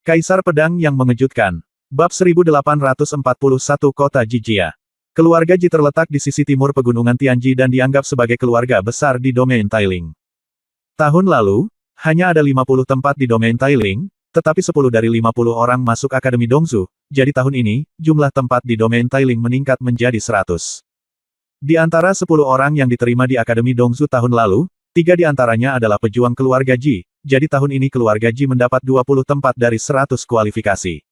Kaisar Pedang yang Mengejutkan. Bab 1841 Kota Jijia. Keluarga Ji terletak di sisi timur pegunungan Tianji dan dianggap sebagai keluarga besar di domain Tailing. Tahun lalu, hanya ada 50 tempat di domain Tailing, tetapi 10 dari 50 orang masuk Akademi Dongzu, jadi tahun ini, jumlah tempat di domain Tailing meningkat menjadi 100. Di antara 10 orang yang diterima di Akademi Dongzu tahun lalu, 3 di antaranya adalah pejuang keluarga Ji, jadi tahun ini keluarga Ji mendapat 20 tempat dari 100 kualifikasi.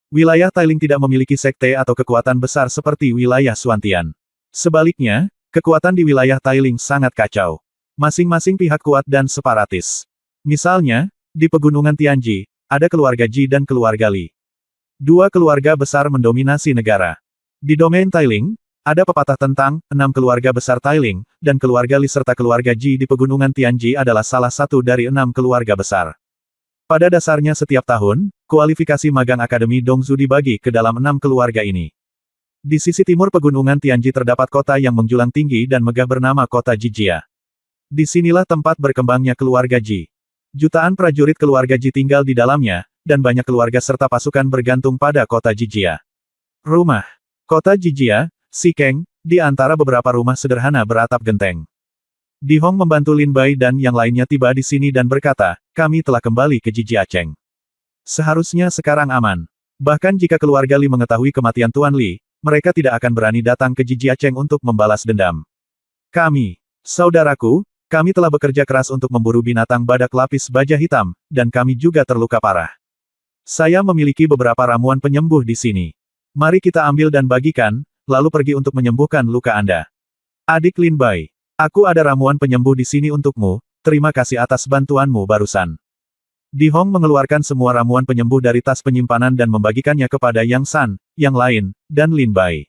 Wilayah Tailing tidak memiliki sekte atau kekuatan besar seperti wilayah Suantian. Sebaliknya, kekuatan di wilayah Tailing sangat kacau. Masing-masing pihak kuat dan separatis. Misalnya, di pegunungan Tianji, ada keluarga Ji dan keluarga Li. Dua keluarga besar mendominasi negara. Di domain Tailing, ada pepatah tentang 6 keluarga besar Tailing, dan keluarga Li serta keluarga Ji di pegunungan Tianji adalah salah satu dari 6 keluarga besar. Pada dasarnya setiap tahun, kualifikasi magang Akademi Dongzu dibagi ke dalam 6 keluarga ini. Di sisi timur pegunungan Tianji terdapat kota yang menjulang tinggi dan megah bernama Kota Jijia. Disinilah tempat berkembangnya keluarga Ji. Jutaan prajurit keluarga Ji tinggal di dalamnya, dan banyak keluarga serta pasukan bergantung pada Kota Jijia. Rumah Kota Jijia, Sikeng, di antara beberapa rumah sederhana beratap genteng. Di Hong membantu Lin Bai dan yang lainnya tiba di sini dan berkata, kami telah kembali ke Jijiacheng. Seharusnya sekarang aman. Bahkan jika keluarga Li mengetahui kematian Tuan Li, mereka tidak akan berani datang ke Jijiacheng untuk membalas dendam. Kami, saudaraku, kami telah bekerja keras untuk memburu binatang badak lapis baja hitam, dan kami juga terluka parah. Saya memiliki beberapa ramuan penyembuh di sini. Mari kita ambil dan bagikan, lalu pergi untuk menyembuhkan luka Anda. Adik Lin Bai, aku ada ramuan penyembuh di sini untukmu, terima kasih atas bantuanmu barusan. Di Hong mengeluarkan semua ramuan penyembuh dari tas penyimpanan dan membagikannya kepada Yang San, yang lain, dan Lin Bai.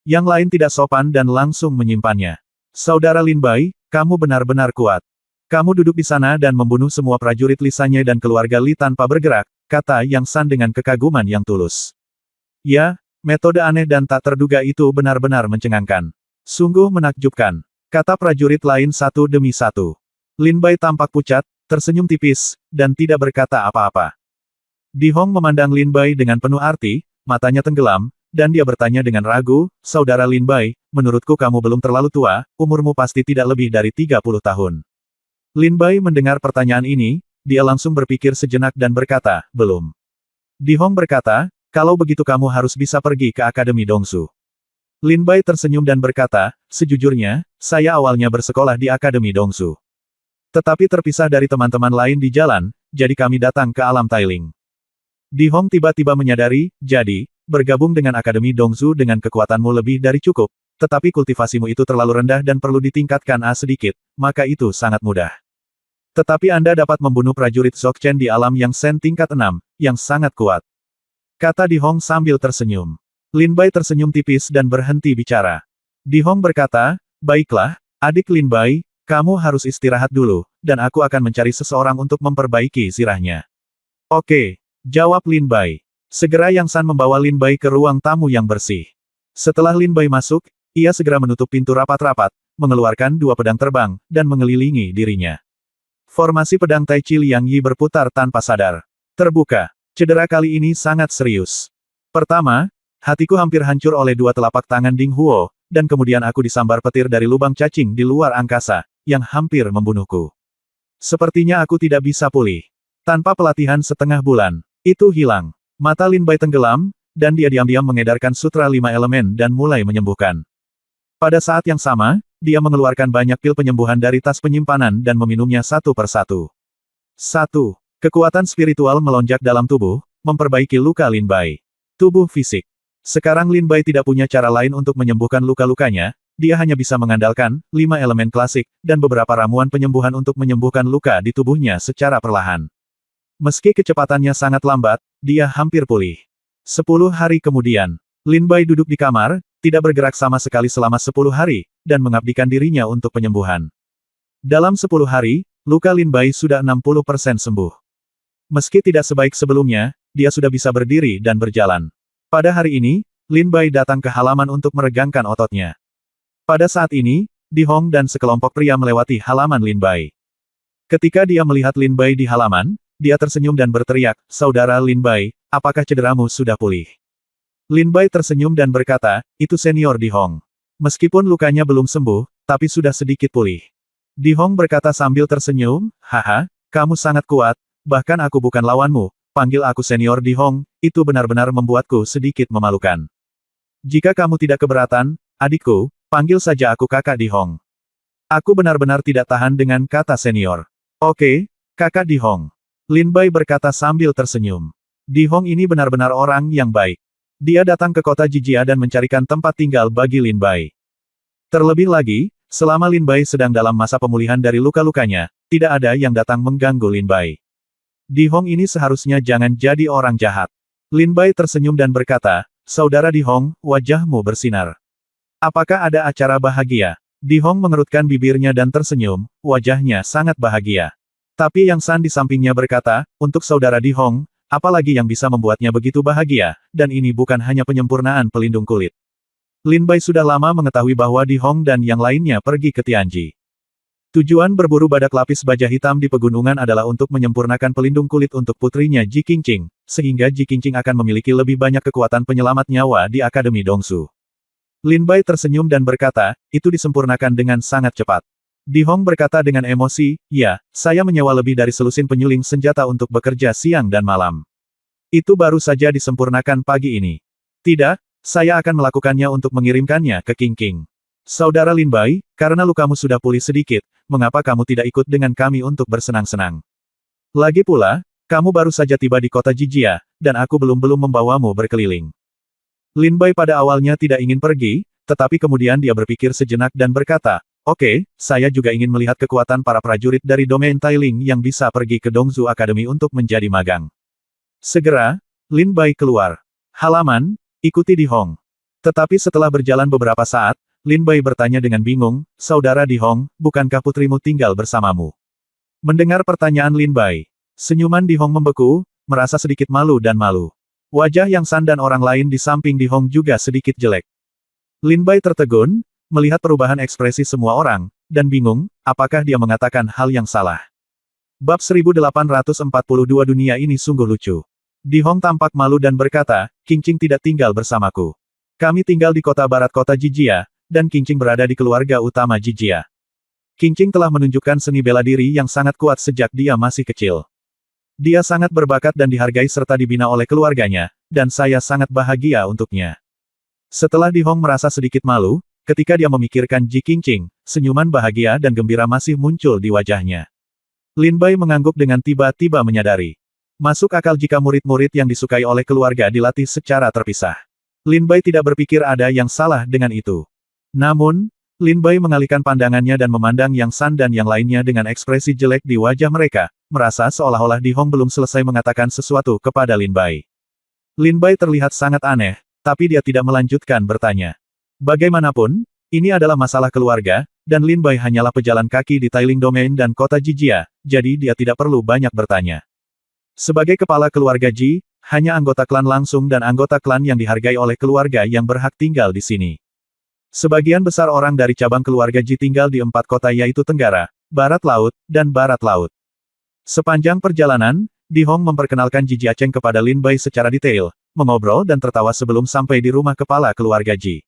Yang lain tidak sopan dan langsung menyimpannya. Saudara Lin Bai, kamu benar-benar kuat. Kamu duduk di sana dan membunuh semua prajurit Lisanya dan keluarga Li tanpa bergerak, kata Yang San dengan kekaguman yang tulus. Ya, metode aneh dan tak terduga itu benar-benar mencengangkan. Sungguh menakjubkan, kata prajurit lain satu demi satu. Lin Bai tampak pucat, tersenyum tipis, dan tidak berkata apa-apa. Di Hong memandang Lin Bai dengan penuh arti, matanya tenggelam, dan dia bertanya dengan ragu, saudara Lin Bai, menurutku kamu belum terlalu tua, umurmu pasti tidak lebih dari 30 tahun. Lin Bai mendengar pertanyaan ini, dia langsung berpikir sejenak dan berkata, belum. Di Hong berkata, kalau begitu kamu harus bisa pergi ke Akademi Dongzu. Lin Bai tersenyum dan berkata, sejujurnya, saya awalnya bersekolah di Akademi Dongzu. Tetapi terpisah dari teman-teman lain di jalan, jadi kami datang ke alam Tailing. Di Hong tiba-tiba menyadari, jadi, bergabung dengan Akademi Dongzu dengan kekuatanmu lebih dari cukup, tetapi kultivasimu itu terlalu rendah dan perlu ditingkatkan sedikit, maka itu sangat mudah. Tetapi Anda dapat membunuh prajurit Dzogchen di alam yang Sen tingkat 6, yang sangat kuat. Kata Di Hong sambil tersenyum. Lin Bai tersenyum tipis dan berhenti bicara. Di Hong berkata, baiklah, adik Lin Bai, kamu harus istirahat dulu, dan aku akan mencari seseorang untuk memperbaiki zirahnya. Oke, jawab Lin Bai. Segera Yang San membawa Lin Bai ke ruang tamu yang bersih. Setelah Lin Bai masuk, ia segera menutup pintu rapat-rapat, mengeluarkan 2 pedang terbang, dan mengelilingi dirinya. Formasi pedang Tai Chi Liang Yi berputar tanpa sadar. Terbuka. Cedera kali ini sangat serius. Pertama, hatiku hampir hancur oleh 2 telapak tangan Ding Huo, dan kemudian aku disambar petir dari lubang cacing di luar angkasa, yang hampir membunuhku. Sepertinya aku tidak bisa pulih. Tanpa pelatihan setengah bulan, itu hilang. Mata Lin Bai tenggelam, dan dia diam-diam mengedarkan sutra 5 elemen dan mulai menyembuhkan. Pada saat yang sama, dia mengeluarkan banyak pil penyembuhan dari tas penyimpanan dan meminumnya satu persatu. 1. Kekuatan spiritual melonjak dalam tubuh, memperbaiki luka Lin Bai. Tubuh fisik. Sekarang Lin Bai tidak punya cara lain untuk menyembuhkan luka-lukanya, dia hanya bisa mengandalkan 5 elemen klasik, dan beberapa ramuan penyembuhan untuk menyembuhkan luka di tubuhnya secara perlahan. Meski kecepatannya sangat lambat, dia hampir pulih. 10 hari kemudian, Lin Bai duduk di kamar, tidak bergerak sama sekali selama 10 hari, dan mengabdikan dirinya untuk penyembuhan. Dalam 10 hari, luka Lin Bai sudah 60% sembuh. Meski tidak sebaik sebelumnya, dia sudah bisa berdiri dan berjalan. Pada hari ini, Lin Bai datang ke halaman untuk meregangkan ototnya. Pada saat ini, Di Hong dan sekelompok pria melewati halaman Lin Bai. Ketika dia melihat Lin Bai di halaman, dia tersenyum dan berteriak, "Saudara Lin Bai, apakah cederamu sudah pulih?" Lin Bai tersenyum dan berkata, "Itu Senior Di Hong. Meskipun lukanya belum sembuh, tapi sudah sedikit pulih." Di Hong berkata sambil tersenyum, "Haha, kamu sangat kuat, bahkan aku bukan lawanmu, panggil aku Senior Di Hong, itu benar-benar membuatku sedikit memalukan. Jika kamu tidak keberatan, adikku, panggil saja aku Kakak Di Hong." Aku benar-benar tidak tahan dengan kata senior. "Oke, Kakak Di Hong." Lin Bai berkata sambil tersenyum. Di Hong ini benar-benar orang yang baik. Dia datang ke kota Jijia dan mencarikan tempat tinggal bagi Lin Bai. Terlebih lagi, selama Lin Bai sedang dalam masa pemulihan dari luka-lukanya, tidak ada yang datang mengganggu Lin Bai. Di Hong ini seharusnya jangan jadi orang jahat. Lin Bai tersenyum dan berkata, "Saudara Di Hong, wajahmu bersinar. Apakah ada acara bahagia?" Di Hong mengerutkan bibirnya dan tersenyum, wajahnya sangat bahagia. Tapi Yang San di sampingnya berkata, "Untuk saudara Di Hong, apalagi yang bisa membuatnya begitu bahagia, dan ini bukan hanya penyempurnaan pelindung kulit." Lin Bai sudah lama mengetahui bahwa Di Hong dan yang lainnya pergi ke Tianji. Tujuan berburu badak lapis baja hitam di pegunungan adalah untuk menyempurnakan pelindung kulit untuk putrinya Ji Qingqing, sehingga Ji Qingqing akan memiliki lebih banyak kekuatan penyelamat nyawa di Akademi Dongsu. Lin Bai tersenyum dan berkata, "Itu disempurnakan dengan sangat cepat." Di Hong berkata dengan emosi, "Ya, saya menyewa lebih dari selusin penyuling senjata untuk bekerja siang dan malam. Itu baru saja disempurnakan pagi ini. Tidak, saya akan melakukannya untuk mengirimkannya ke Qingqing. Saudara Lin Bai, karena lukamu sudah pulih sedikit, mengapa kamu tidak ikut dengan kami untuk bersenang-senang? Lagi pula, kamu baru saja tiba di kota Jijia, dan aku belum membawamu berkeliling." Lin Bai pada awalnya tidak ingin pergi, tetapi kemudian dia berpikir sejenak dan berkata, "Oke, saya juga ingin melihat kekuatan para prajurit dari domain Tailing yang bisa pergi ke Dongzu Academy untuk menjadi magang." Segera, Lin Bai keluar. Halaman, ikuti Di Hong. Tetapi setelah berjalan beberapa saat, Lin Bai bertanya dengan bingung, "Saudara Di Hong, bukankah putrimu tinggal bersamamu?" Mendengar pertanyaan Lin Bai, senyuman Di Hong membeku, merasa sedikit malu dan malu. Wajah Yang San dan orang lain di samping Di Hong juga sedikit jelek. Lin Bai tertegun, melihat perubahan ekspresi semua orang, dan bingung, apakah dia mengatakan hal yang salah. Bab 1842 dunia ini sungguh lucu. Di Hong tampak malu dan berkata, "Qingqing tidak tinggal bersamaku. Kami tinggal di kota barat kota Jijia, dan Qingqing berada di keluarga utama Jijia. Qingqing telah menunjukkan seni bela diri yang sangat kuat sejak dia masih kecil. Dia sangat berbakat dan dihargai serta dibina oleh keluarganya, dan saya sangat bahagia untuknya." Setelah Di Hong merasa sedikit malu, ketika dia memikirkan Ji Qingqing, senyuman bahagia dan gembira masih muncul di wajahnya. Lin Bai mengangguk dengan tiba-tiba menyadari. Masuk akal jika murid-murid yang disukai oleh keluarga dilatih secara terpisah. Lin Bai tidak berpikir ada yang salah dengan itu. Namun, Lin Bai mengalihkan pandangannya dan memandang Yang San dan yang lainnya dengan ekspresi jelek di wajah mereka, merasa seolah-olah Di Hong belum selesai mengatakan sesuatu kepada Lin Bai. Lin Bai terlihat sangat aneh, tapi dia tidak melanjutkan bertanya. Bagaimanapun, ini adalah masalah keluarga, dan Lin Bai hanyalah pejalan kaki di Tailing Domain dan kota Jijia, jadi dia tidak perlu banyak bertanya. Sebagai kepala keluarga Ji, hanya anggota klan langsung dan anggota klan yang dihargai oleh keluarga yang berhak tinggal di sini. Sebagian besar orang dari cabang keluarga Ji tinggal di 4 kota yaitu Tenggara, Barat Laut, dan Barat Laut. Sepanjang perjalanan, Di Hong memperkenalkan Ji Jiacheng kepada Lin Bai secara detail, mengobrol dan tertawa sebelum sampai di rumah kepala keluarga Ji.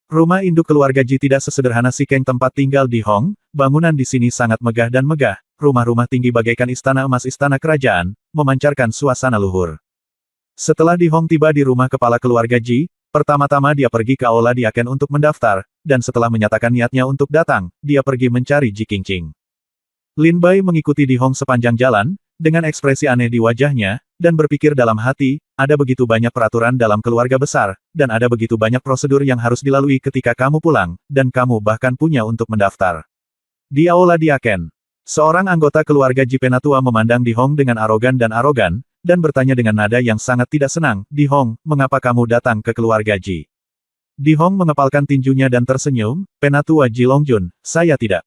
Rumah induk keluarga Ji tidak sesederhana Sikeng tempat tinggal Di Hong, bangunan di sini sangat megah dan megah, rumah-rumah tinggi bagaikan istana emas istana kerajaan, memancarkan suasana luhur. Setelah Di Hong tiba di rumah kepala keluarga Ji, pertama-tama dia pergi ke aula Diaken untuk mendaftar, dan setelah menyatakan niatnya untuk datang, dia pergi mencari Ji Qingqing. Lin Bai mengikuti Di Hong sepanjang jalan, dengan ekspresi aneh di wajahnya, dan berpikir dalam hati, ada begitu banyak peraturan dalam keluarga besar, dan ada begitu banyak prosedur yang harus dilalui ketika kamu pulang, dan kamu bahkan punya untuk mendaftar. Di aula Diaken, seorang anggota keluarga Ji Penatua memandang Di Hong dengan arogan, dan bertanya dengan nada yang sangat tidak senang, "Di Hong, mengapa kamu datang ke keluarga Ji?" Di Hong mengepalkan tinjunya dan tersenyum, "Penatua Ji Longjun, saya tidak.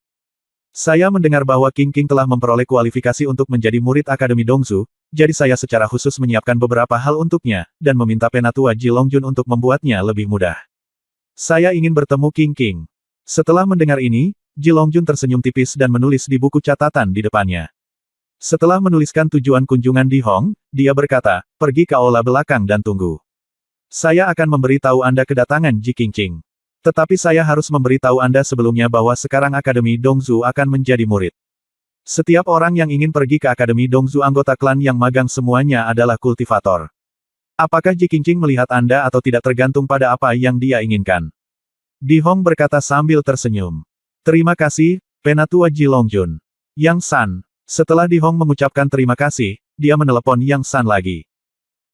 Saya mendengar bahwa Qingqing telah memperoleh kualifikasi untuk menjadi murid Akademi Dongsu, jadi saya secara khusus menyiapkan beberapa hal untuknya, dan meminta Penatua Ji Longjun untuk membuatnya lebih mudah. Saya ingin bertemu Qingqing." Setelah mendengar ini, Ji Longjun tersenyum tipis dan menulis di buku catatan di depannya. Setelah menuliskan tujuan kunjungan Di Hong, dia berkata, pergi ke aula belakang dan tunggu. Saya akan memberitahu Anda kedatangan Ji Qingqing. Tetapi saya harus memberitahu Anda sebelumnya bahwa sekarang Akademi Dongzu akan menjadi murid. Setiap orang yang ingin pergi ke Akademi Dongzu anggota klan yang magang semuanya adalah kultivator. Apakah Ji Qingqing melihat Anda atau tidak tergantung pada apa yang dia inginkan. Di Hong berkata sambil tersenyum. Terima kasih, Penatua Ji Longjun. Yang San. Setelah Di Hong mengucapkan terima kasih, dia menelepon Yang San lagi.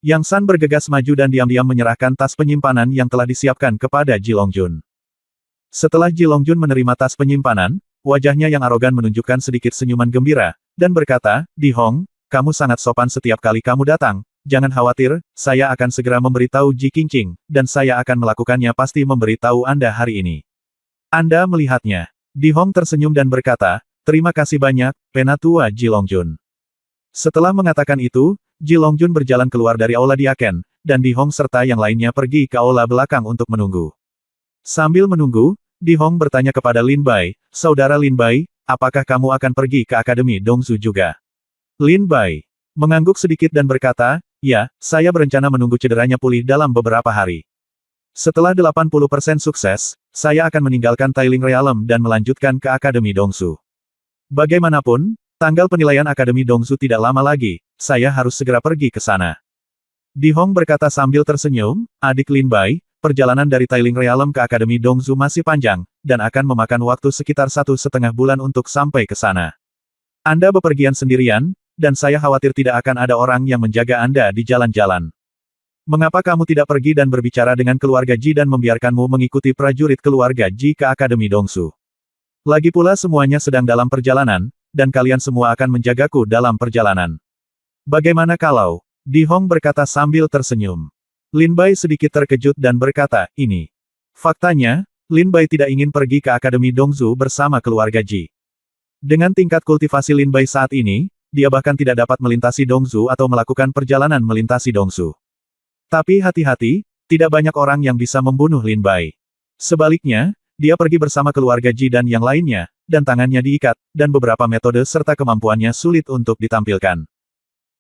Yang San bergegas maju dan diam-diam menyerahkan tas penyimpanan yang telah disiapkan kepada Ji Longjun. Setelah Ji Longjun menerima tas penyimpanan, wajahnya yang arogan menunjukkan sedikit senyuman gembira, dan berkata, Di Hong, kamu sangat sopan setiap kali kamu datang. Jangan khawatir, saya akan segera memberitahu Ji Qingqing, dan saya akan melakukannya pasti memberitahu Anda hari ini. Anda melihatnya. Di Hong tersenyum dan berkata, terima kasih banyak, Penatua Ji Longjun. Setelah mengatakan itu, Ji Longjun berjalan keluar dari aula Diaken, dan Di Hong serta yang lainnya pergi ke aula belakang untuk menunggu. Sambil menunggu, Di Hong bertanya kepada Lin Bai, Saudara Lin Bai, apakah kamu akan pergi ke Akademi Dongzu juga? Lin Bai mengangguk sedikit dan berkata, ya, saya berencana menunggu cederanya pulih dalam beberapa hari. Setelah 80% sukses, saya akan meninggalkan Tailing Realm dan melanjutkan ke Akademi Dongzu. Bagaimanapun, tanggal penilaian Akademi Dongzu tidak lama lagi, saya harus segera pergi ke sana. Di Hong berkata sambil tersenyum, adik Lin Bai, perjalanan dari Tailing Realm ke Akademi Dongzu masih panjang, dan akan memakan waktu sekitar 1,5 bulan untuk sampai ke sana. Anda bepergian sendirian, dan saya khawatir tidak akan ada orang yang menjaga Anda di jalan-jalan. Mengapa kamu tidak pergi dan berbicara dengan keluarga Ji dan membiarkanmu mengikuti prajurit keluarga Ji ke Akademi Dongzu? Lagi pula semuanya sedang dalam perjalanan, dan kalian semua akan menjagaku dalam perjalanan. Bagaimana kalau? Di Hong berkata sambil tersenyum. Lin Bai sedikit terkejut dan berkata, ini. Faktanya, Lin Bai tidak ingin pergi ke Akademi Dongzu bersama keluarga Ji. Dengan tingkat kultivasi Lin Bai saat ini, dia bahkan tidak dapat melintasi Dongzu atau melakukan perjalanan melintasi Dongzu. Tapi hati-hati, tidak banyak orang yang bisa membunuh Lin Bai. Sebaliknya, dia pergi bersama keluarga Ji dan yang lainnya, dan tangannya diikat, dan beberapa metode serta kemampuannya sulit untuk ditampilkan.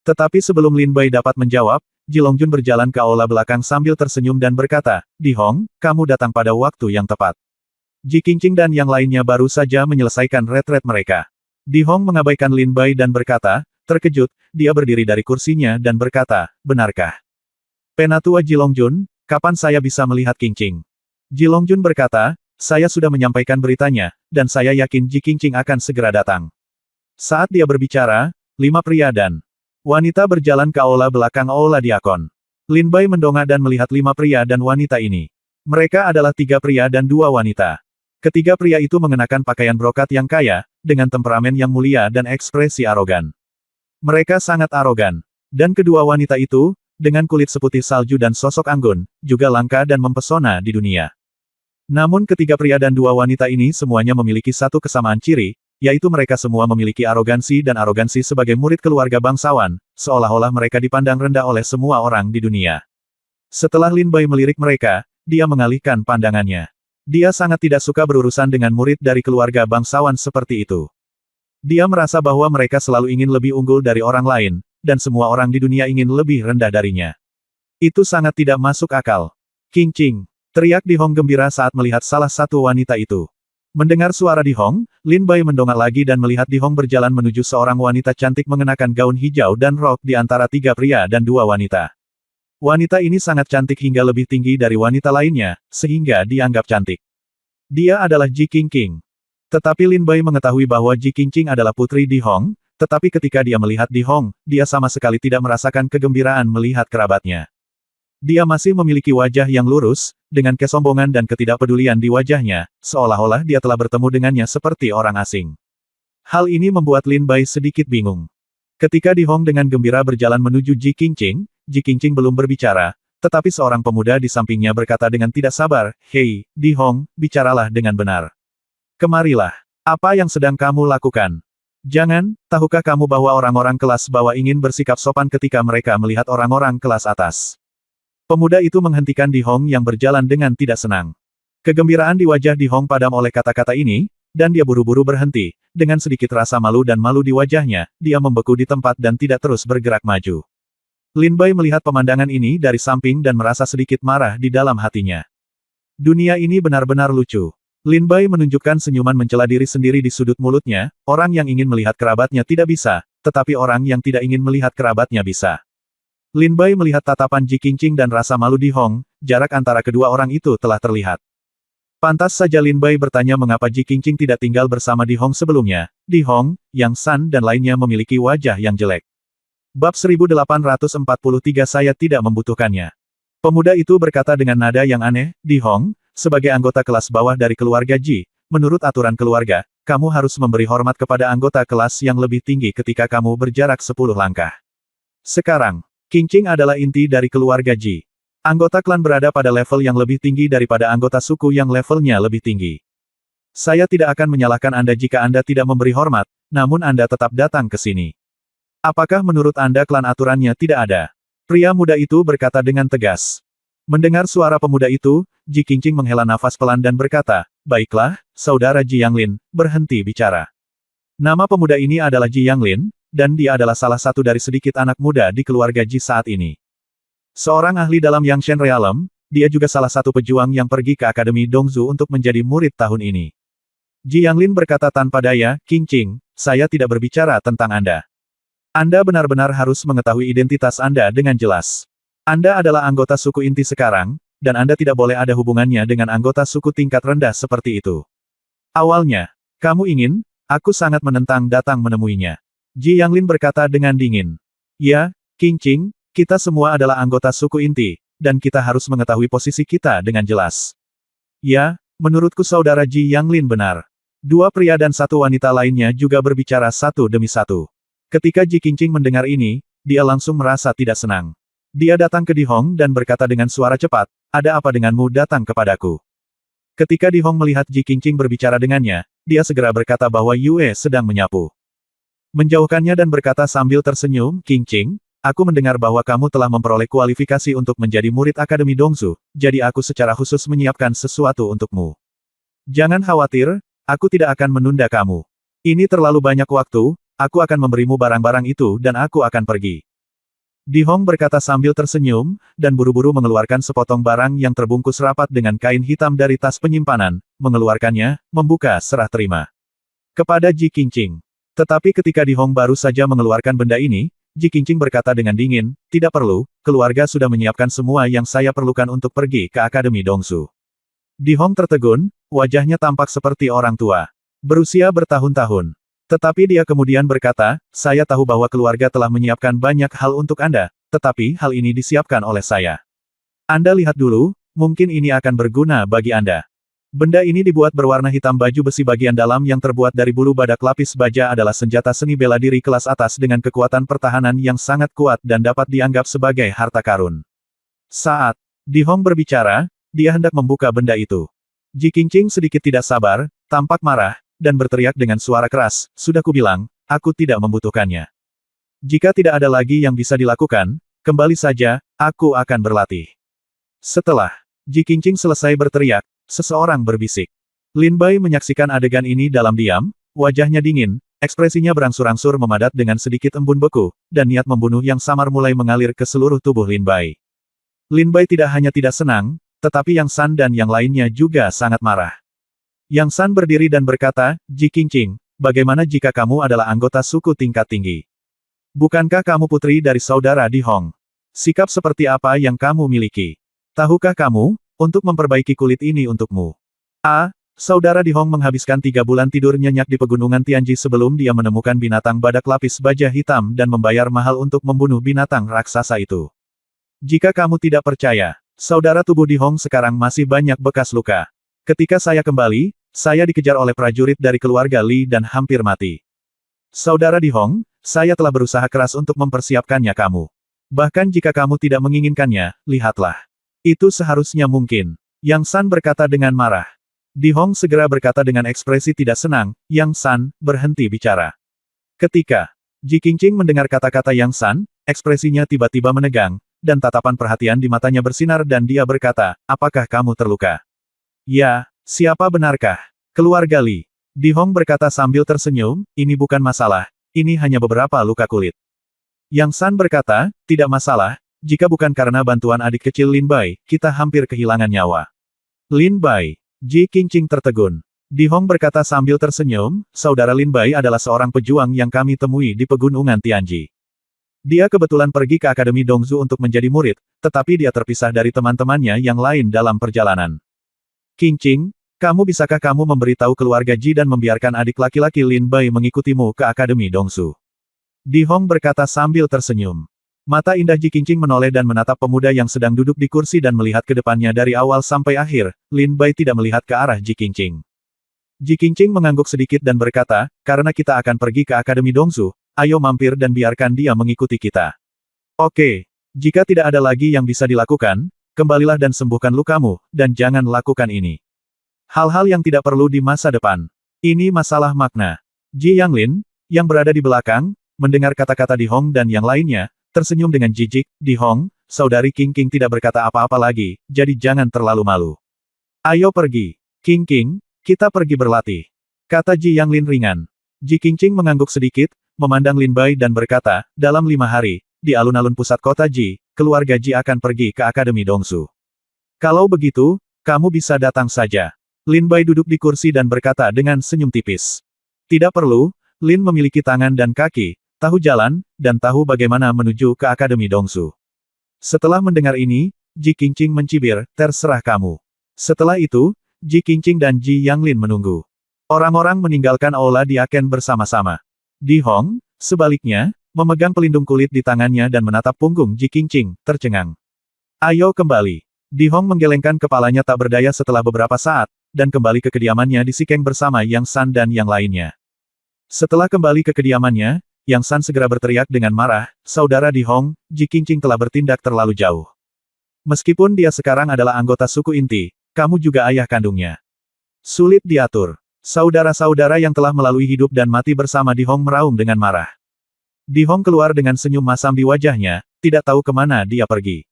Tetapi sebelum Lin Bai dapat menjawab, Ji Longjun berjalan ke aula belakang sambil tersenyum dan berkata, Di Hong, kamu datang pada waktu yang tepat. Ji Qingqing dan yang lainnya baru saja menyelesaikan retret mereka. Di Hong mengabaikan Lin Bai dan berkata, terkejut, dia berdiri dari kursinya dan berkata, benarkah? Penatua Ji Longjun, kapan saya bisa melihat Qingqing? Ji Longjun berkata, saya sudah menyampaikan beritanya, dan saya yakin Ji Qingqing akan segera datang. Saat dia berbicara, 5 pria dan wanita berjalan ke aula belakang aula Diakon. Lin Bai mendongak dan melihat 5 pria dan wanita ini. Mereka adalah 3 pria dan 2 wanita. Ketiga pria itu mengenakan pakaian brokat yang kaya, dengan temperamen yang mulia dan ekspresi arogan. Mereka sangat arogan. Dan kedua wanita itu, dengan kulit seputih salju dan sosok anggun, juga langka dan mempesona di dunia. Namun ketiga pria dan 2 wanita ini semuanya memiliki satu kesamaan ciri, yaitu mereka semua memiliki arogansi dan arogansi sebagai murid keluarga bangsawan, seolah-olah mereka dipandang rendah oleh semua orang di dunia. Setelah Lin Bai melirik mereka, dia mengalihkan pandangannya. Dia sangat tidak suka berurusan dengan murid dari keluarga bangsawan seperti itu. Dia merasa bahwa mereka selalu ingin lebih unggul dari orang lain, dan semua orang di dunia ingin lebih rendah darinya. Itu sangat tidak masuk akal. Qingqing, teriak Di Hong gembira saat melihat salah satu wanita itu. Mendengar suara Di Hong, Lin Bai mendongak lagi dan melihat Di Hong berjalan menuju seorang wanita cantik mengenakan gaun hijau dan rok di antara 3 pria dan 2 wanita. Wanita ini sangat cantik hingga lebih tinggi dari wanita lainnya, sehingga dianggap cantik. Dia adalah Ji Qingqing. Tetapi Lin Bai mengetahui bahwa Ji Qingqing adalah putri Di Hong, tetapi ketika dia melihat Di Hong, dia sama sekali tidak merasakan kegembiraan melihat kerabatnya. Dia masih memiliki wajah yang lurus, dengan kesombongan dan ketidakpedulian di wajahnya, seolah-olah dia telah bertemu dengannya seperti orang asing. Hal ini membuat Lin Bai sedikit bingung. Ketika Di Hong dengan gembira berjalan menuju Ji Qingqing, Ji Qingqing belum berbicara, tetapi seorang pemuda di sampingnya berkata dengan tidak sabar, Hei, Di Hong, bicaralah dengan benar. Kemarilah. Apa yang sedang kamu lakukan? Jangan, tahukah kamu bahwa orang-orang kelas bawah ingin bersikap sopan ketika mereka melihat orang-orang kelas atas? Pemuda itu menghentikan Di Hong yang berjalan dengan tidak senang. Kegembiraan di wajah Di Hong padam oleh kata-kata ini, Dan dia buru-buru berhenti, dengan sedikit rasa malu dan malu di wajahnya, dia membeku di tempat dan tidak terus bergerak maju. Lin Bai melihat pemandangan ini dari samping dan merasa sedikit marah di dalam hatinya. Dunia ini benar-benar lucu. Lin Bai menunjukkan senyuman mencela diri sendiri di sudut mulutnya, orang yang ingin melihat kerabatnya tidak bisa, tetapi orang yang tidak ingin melihat kerabatnya bisa. Lin Bai melihat tatapan Ji Qingqing dan rasa malu Di Hong, jarak antara kedua orang itu telah terlihat. Pantas saja Lin Bai bertanya mengapa Ji Qingqing tidak tinggal bersama Di Hong sebelumnya. Di Hong, Yang San dan lainnya memiliki wajah yang jelek. Bab 1843 saya tidak membutuhkannya. Pemuda itu berkata dengan nada yang aneh, Di Hong, sebagai anggota kelas bawah dari keluarga Ji, menurut aturan keluarga, kamu harus memberi hormat kepada anggota kelas yang lebih tinggi ketika kamu berjarak 10 langkah. Sekarang, Qingqing adalah inti dari keluarga Ji. Anggota klan berada pada level yang lebih tinggi daripada anggota suku yang levelnya lebih tinggi. Saya tidak akan menyalahkan Anda jika Anda tidak memberi hormat, namun Anda tetap datang ke sini. Apakah menurut Anda klan aturannya tidak ada? Pria muda itu berkata dengan tegas. Mendengar suara pemuda itu, Ji Qingqing menghela nafas pelan dan berkata, baiklah, saudara Ji Yanglin, berhenti bicara. Nama pemuda ini adalah Ji Yanglin, dan dia adalah salah satu dari sedikit anak muda di keluarga Ji saat ini. Seorang ahli dalam Yangshan Realm, dia juga salah satu pejuang yang pergi ke Akademi Dongzu untuk menjadi murid tahun ini. Ji Yanglin berkata tanpa daya, Qingqing, saya tidak berbicara tentang Anda. Anda benar-benar harus mengetahui identitas Anda dengan jelas. Anda adalah anggota suku inti sekarang, dan Anda tidak boleh ada hubungannya dengan anggota suku tingkat rendah seperti itu. Awalnya, kamu ingin, aku sangat menentang datang menemuinya. Ji Yanglin berkata dengan dingin. Ya, Qingqing, kita semua adalah anggota suku inti, dan kita harus mengetahui posisi kita dengan jelas. Ya, menurutku saudara Ji Yanglin benar. Dua pria dan satu wanita lainnya juga berbicara satu demi satu. Ketika Ji Qingqing mendengar ini, dia langsung merasa tidak senang. Dia datang ke Di Hong dan berkata dengan suara cepat, ada apa denganmu datang kepadaku? Ketika Di Hong melihat Ji Qingqing berbicara dengannya, dia segera berkata bahwa Yue sedang menyapu. Menjauhkannya dan berkata sambil tersenyum, Qingqing, aku mendengar bahwa kamu telah memperoleh kualifikasi untuk menjadi murid Akademi Dongzu, jadi aku secara khusus menyiapkan sesuatu untukmu. Jangan khawatir, aku tidak akan menunda kamu. Ini terlalu banyak waktu, aku akan memberimu barang-barang itu dan aku akan pergi. Di Hong berkata sambil tersenyum, dan buru-buru mengeluarkan sepotong barang yang terbungkus rapat dengan kain hitam dari tas penyimpanan, mengeluarkannya, membuka serah terima. Kepada Ji Qingqing. Tetapi ketika Di Hong baru saja mengeluarkan benda ini, Ji Qingqing berkata dengan dingin, tidak perlu, keluarga sudah menyiapkan semua yang saya perlukan untuk pergi ke Akademi Dongzu. Di Hong tertegun, wajahnya tampak seperti orang tua. Berusia bertahun-tahun. Tetapi dia kemudian berkata, saya tahu bahwa keluarga telah menyiapkan banyak hal untuk Anda, tetapi hal ini disiapkan oleh saya. Anda lihat dulu, mungkin ini akan berguna bagi Anda. Benda ini dibuat berwarna hitam baju besi bagian dalam yang terbuat dari bulu badak lapis baja adalah senjata seni bela diri kelas atas dengan kekuatan pertahanan yang sangat kuat dan dapat dianggap sebagai harta karun. Saat Di Hong berbicara, dia hendak membuka benda itu. Ji Qingqing sedikit tidak sabar, tampak marah, dan berteriak dengan suara keras, sudah kubilang, aku tidak membutuhkannya. Jika tidak ada lagi yang bisa dilakukan, kembali saja, aku akan berlatih. Setelah Ji Qingqing selesai berteriak, seseorang berbisik. Lin Bai menyaksikan adegan ini dalam diam, wajahnya dingin, ekspresinya berangsur-angsur memadat dengan sedikit embun beku, dan niat membunuh yang samar mulai mengalir ke seluruh tubuh Lin Bai. Lin Bai tidak hanya tidak senang, tetapi Yang San dan yang lainnya juga sangat marah. Yang San berdiri dan berkata, Ji Qingqing, bagaimana jika kamu adalah anggota suku tingkat tinggi? Bukankah kamu putri dari saudara Di Hong? Sikap seperti apa yang kamu miliki? Tahukah kamu, untuk memperbaiki kulit ini untukmu? Saudara Di Hong menghabiskan 3 bulan tidur nyenyak di pegunungan Tianji sebelum dia menemukan binatang badak lapis baja hitam dan membayar mahal untuk membunuh binatang raksasa itu. Jika kamu tidak percaya, saudara tubuh Di Hong sekarang masih banyak bekas luka. Ketika saya kembali, saya dikejar oleh prajurit dari keluarga Li dan hampir mati. Saudara Di Hong, saya telah berusaha keras untuk mempersiapkannya kamu. Bahkan jika kamu tidak menginginkannya, lihatlah. Itu seharusnya mungkin. Yang San berkata dengan marah. Di Hong segera berkata dengan ekspresi tidak senang, Yang San, berhenti bicara. Ketika Ji Qingqing mendengar kata-kata Yang San, ekspresinya tiba-tiba menegang, dan tatapan perhatian di matanya bersinar dan dia berkata, apakah kamu terluka? Ya, siapa benarkah? Keluarga Li. Di Hong berkata sambil tersenyum, ini bukan masalah, ini hanya beberapa luka kulit. Yang San berkata, tidak masalah, jika bukan karena bantuan adik kecil Lin Bai, kita hampir kehilangan nyawa. Lin Bai. Ji Qingqing tertegun. Di Hong berkata sambil tersenyum, saudara Lin Bai adalah seorang pejuang yang kami temui di pegunungan Tianji. Dia kebetulan pergi ke Akademi Dongzu untuk menjadi murid, tetapi dia terpisah dari teman-temannya yang lain dalam perjalanan. Qingqing, bisakah kamu memberitahu keluarga Ji dan membiarkan adik laki-laki Lin Bai mengikutimu ke Akademi Dongsu? Di Hong berkata sambil tersenyum. Mata indah Ji Qingqing menoleh dan menatap pemuda yang sedang duduk di kursi dan melihat ke depannya dari awal sampai akhir. Lin Bai tidak melihat ke arah Ji Qingqing. Ji Qingqing mengangguk sedikit dan berkata, karena kita akan pergi ke Akademi Dongsu, ayo mampir dan biarkan dia mengikuti kita. Oke, jika tidak ada lagi yang bisa dilakukan, kembalilah dan sembuhkan lukamu, dan jangan lakukan ini. Hal-hal yang tidak perlu di masa depan. Ini masalah makna. Ji Yanglin, yang berada di belakang, mendengar kata-kata Di Hong dan yang lainnya, tersenyum dengan jijik. Di Hong, saudari Qingqing tidak berkata apa-apa lagi, jadi jangan terlalu malu. Ayo pergi. Qingqing, kita pergi berlatih. Kata Ji Yanglin ringan. Ji Qingqing mengangguk sedikit, memandang Lin Bai dan berkata, dalam 5 hari, di alun-alun pusat kota Ji, keluarga Ji akan pergi ke Akademi Dongsu. Kalau begitu, kamu bisa datang saja. Lin Bai duduk di kursi dan berkata dengan senyum tipis. Tidak perlu, Lin memiliki tangan dan kaki, tahu jalan, dan tahu bagaimana menuju ke Akademi Dongsu. Setelah mendengar ini, Ji Qingqing mencibir, terserah kamu. Setelah itu, Ji Qingqing dan Ji Yanglin menunggu. Orang-orang meninggalkan aula di Aken bersama-sama. Di Hong, sebaliknya, memegang pelindung kulit di tangannya dan menatap punggung Ji Qingqing, tercengang. Ayo kembali. Di Hong menggelengkan kepalanya tak berdaya setelah beberapa saat, dan kembali ke kediamannya di Sikeng bersama Yang San dan yang lainnya. Setelah kembali ke kediamannya, Yang San segera berteriak dengan marah, saudara Di Hong, Ji Qingqing telah bertindak terlalu jauh. Meskipun dia sekarang adalah anggota suku inti, kamu juga ayah kandungnya. Sulit diatur. Saudara-saudara yang telah melalui hidup dan mati bersama Di Hong meraung dengan marah. Di Hong keluar dengan senyum masam di wajahnya, tidak tahu kemana dia pergi.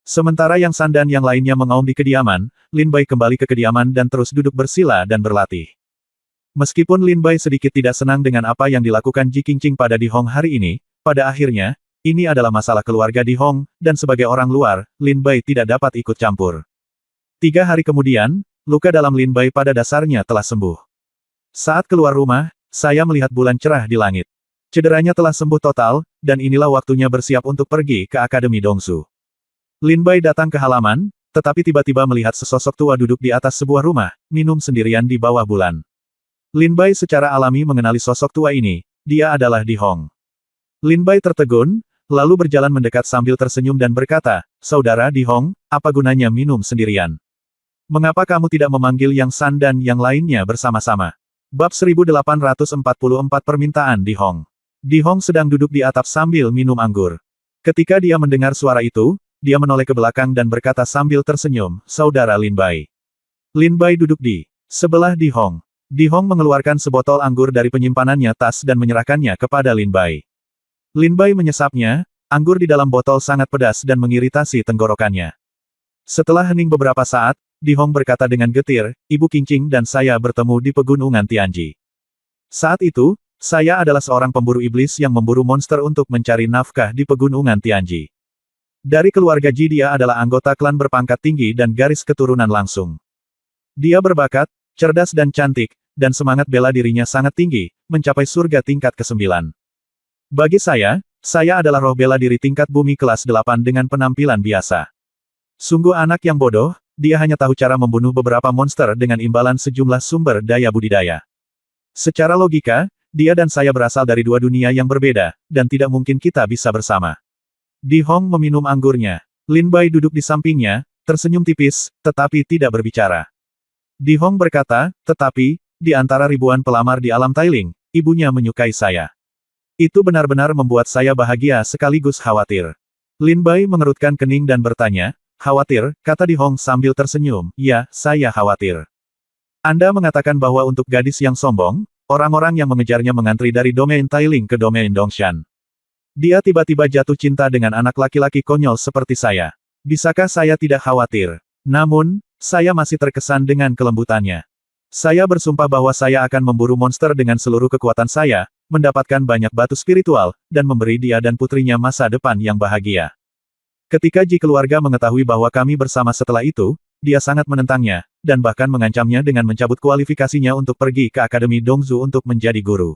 Sementara Yang San dan yang lainnya mengaum di kediaman, Lin Bai kembali ke kediaman dan terus duduk bersila dan berlatih. Meskipun Lin Bai sedikit tidak senang dengan apa yang dilakukan Ji Qingqing pada Di Hong hari ini, pada akhirnya, ini adalah masalah keluarga Di Hong, dan sebagai orang luar, Lin Bai tidak dapat ikut campur. 3 hari kemudian, luka dalam Lin Bai pada dasarnya telah sembuh. Saat keluar rumah, saya melihat bulan cerah di langit. Cederanya telah sembuh total, dan inilah waktunya bersiap untuk pergi ke Akademi Dongsu. Lin Bai datang ke halaman, tetapi tiba-tiba melihat sesosok tua duduk di atas sebuah rumah, minum sendirian di bawah bulan. Lin Bai secara alami mengenali sosok tua ini, dia adalah Di Hong. Lin Bai tertegun, lalu berjalan mendekat sambil tersenyum dan berkata, saudara Di Hong, apa gunanya minum sendirian? Mengapa kamu tidak memanggil Yang San dan yang lainnya bersama-sama? Bab 1844 Permintaan Di Hong. Di Hong sedang duduk di atap sambil minum anggur. Ketika dia mendengar suara itu, dia menoleh ke belakang dan berkata sambil tersenyum, saudara Lin Bai. Lin Bai duduk di sebelah Di Hong. Di Hong mengeluarkan sebotol anggur dari penyimpanannya tas dan menyerahkannya kepada Lin Bai. Lin Bai menyesapnya, anggur di dalam botol sangat pedas dan mengiritasi tenggorokannya. Setelah hening beberapa saat, Di Hong berkata dengan getir, Ibu Qingqing dan saya bertemu di pegunungan Tianji. Saat itu, saya adalah seorang pemburu iblis yang memburu monster untuk mencari nafkah di pegunungan Tianji. Dari keluarga Ji dia adalah anggota klan berpangkat tinggi dan garis keturunan langsung. Dia berbakat, cerdas dan cantik, dan semangat bela dirinya sangat tinggi, mencapai surga tingkat ke-9. Bagi saya adalah roh bela diri tingkat bumi kelas 8 dengan penampilan biasa. Sungguh anak yang bodoh, dia hanya tahu cara membunuh beberapa monster dengan imbalan sejumlah sumber daya budidaya. Secara logika, dia dan saya berasal dari 2 dunia yang berbeda, dan tidak mungkin kita bisa bersama. Di Hong meminum anggurnya. Lin Bai duduk di sampingnya, tersenyum tipis, tetapi tidak berbicara. Di Hong berkata, tetapi, di antara ribuan pelamar di alam Tailing, ibunya menyukai saya. Itu benar-benar membuat saya bahagia sekaligus khawatir. Lin Bai mengerutkan kening dan bertanya, khawatir, kata Di Hong sambil tersenyum, ya, saya khawatir. Anda mengatakan bahwa untuk gadis yang sombong, orang-orang yang mengejarnya mengantri dari domain Tailing ke domain Dongshan. Dia tiba-tiba jatuh cinta dengan anak laki-laki konyol seperti saya. Bisakah saya tidak khawatir? Namun, saya masih terkesan dengan kelembutannya. Saya bersumpah bahwa saya akan memburu monster dengan seluruh kekuatan saya, mendapatkan banyak batu spiritual, dan memberi dia dan putrinya masa depan yang bahagia. Ketika Ji keluarga mengetahui bahwa kami bersama setelah itu, dia sangat menentangnya, dan bahkan mengancamnya dengan mencabut kualifikasinya untuk pergi ke Akademi Dongzu untuk menjadi guru.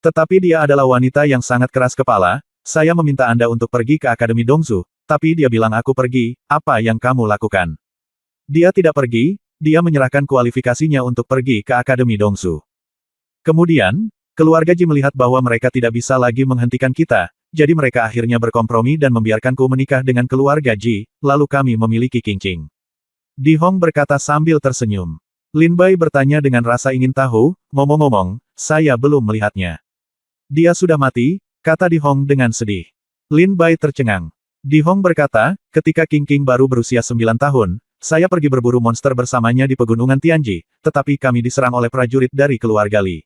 Tetapi dia adalah wanita yang sangat keras kepala, saya meminta Anda untuk pergi ke Akademi Dongzu, tapi dia bilang aku pergi, apa yang kamu lakukan? Dia tidak pergi, dia menyerahkan kualifikasinya untuk pergi ke Akademi Dongzu. Kemudian, keluarga Ji melihat bahwa mereka tidak bisa lagi menghentikan kita, jadi mereka akhirnya berkompromi dan membiarkanku menikah dengan keluarga Ji, lalu kami memiliki Qingqing. Di Hong berkata sambil tersenyum. Lin Bai bertanya dengan rasa ingin tahu, ngomong-ngomong, saya belum melihatnya. Dia sudah mati, kata Di Hong dengan sedih. Lin Bai tercengang. Di Hong berkata, ketika Qingqing baru berusia 9 tahun, saya pergi berburu monster bersamanya di pegunungan Tianji, tetapi kami diserang oleh prajurit dari keluarga Li.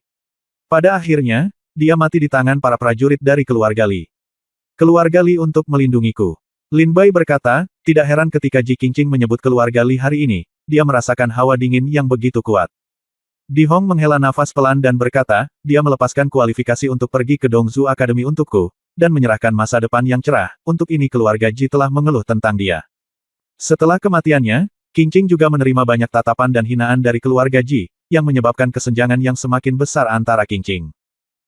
Pada akhirnya, dia mati di tangan para prajurit dari keluarga Li. Keluarga Li untuk melindungiku. Lin Bai berkata, tidak heran ketika Ji Qingqing menyebut keluarga Li hari ini, dia merasakan hawa dingin yang begitu kuat. Di Hong menghela nafas pelan dan berkata, dia melepaskan kualifikasi untuk pergi ke Dongzu Academy untukku, dan menyerahkan masa depan yang cerah, untuk ini keluarga Ji telah mengeluh tentang dia. Setelah kematiannya, Qingqing juga menerima banyak tatapan dan hinaan dari keluarga Ji, yang menyebabkan kesenjangan yang semakin besar antara Qingqing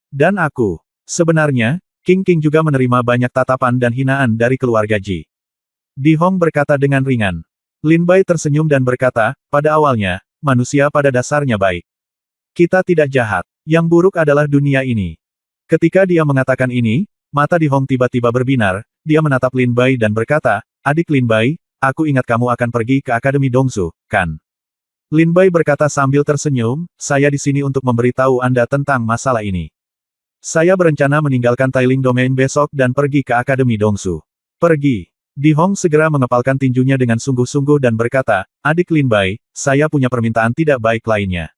dan aku. Sebenarnya, Qingqing juga menerima banyak tatapan dan hinaan dari keluarga Ji. Di Hong berkata dengan ringan. Lin Bai tersenyum dan berkata, pada awalnya, manusia pada dasarnya baik. Kita tidak jahat. Yang buruk adalah dunia ini. Ketika dia mengatakan ini, mata Di Hong tiba-tiba berbinar, dia menatap Lin Bai dan berkata, adik Lin Bai, aku ingat kamu akan pergi ke Akademi Dongzu, kan? Lin Bai berkata sambil tersenyum, saya di sini untuk memberitahu Anda tentang masalah ini. Saya berencana meninggalkan Tailing Domain besok dan pergi ke Akademi Dongzu. Pergi. Di Hong segera mengepalkan tinjunya dengan sungguh-sungguh dan berkata, adik Lin Bai, saya punya permintaan tidak baik lainnya.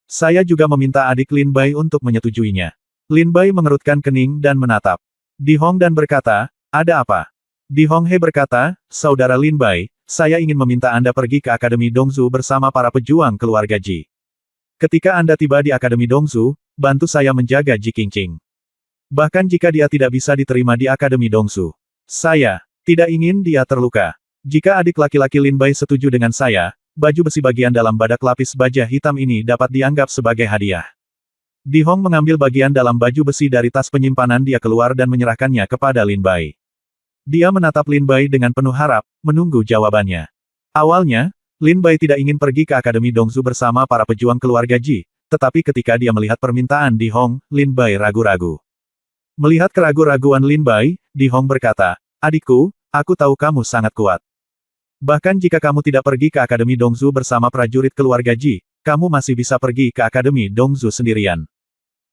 Saya juga meminta adik Lin Bai untuk menyetujuinya. Lin Bai mengerutkan kening dan menatap Di Hong dan berkata, ada apa? Di Hong He berkata, saudara Lin Bai, saya ingin meminta Anda pergi ke Akademi Dongzu bersama para pejuang keluarga Ji. Ketika Anda tiba di Akademi Dongzu, bantu saya menjaga Ji Qingqing. Bahkan jika dia tidak bisa diterima di Akademi Dongzu. Saya tidak ingin dia terluka. Jika adik laki-laki Lin Bai setuju dengan saya, baju besi bagian dalam badak lapis baja hitam ini dapat dianggap sebagai hadiah. Di Hong mengambil bagian dalam baju besi dari tas penyimpanan dia keluar dan menyerahkannya kepada Lin Bai. Dia menatap Lin Bai dengan penuh harap, menunggu jawabannya. Awalnya, Lin Bai tidak ingin pergi ke Akademi Dongzu bersama para pejuang keluarga Ji, tetapi ketika dia melihat permintaan Di Hong, Lin Bai ragu-ragu. Melihat keraguan-raguan Lin Bai, Di Hong berkata, adikku, aku tahu kamu sangat kuat. Bahkan jika kamu tidak pergi ke Akademi Dongzu bersama prajurit keluarga Ji, kamu masih bisa pergi ke Akademi Dongzu sendirian.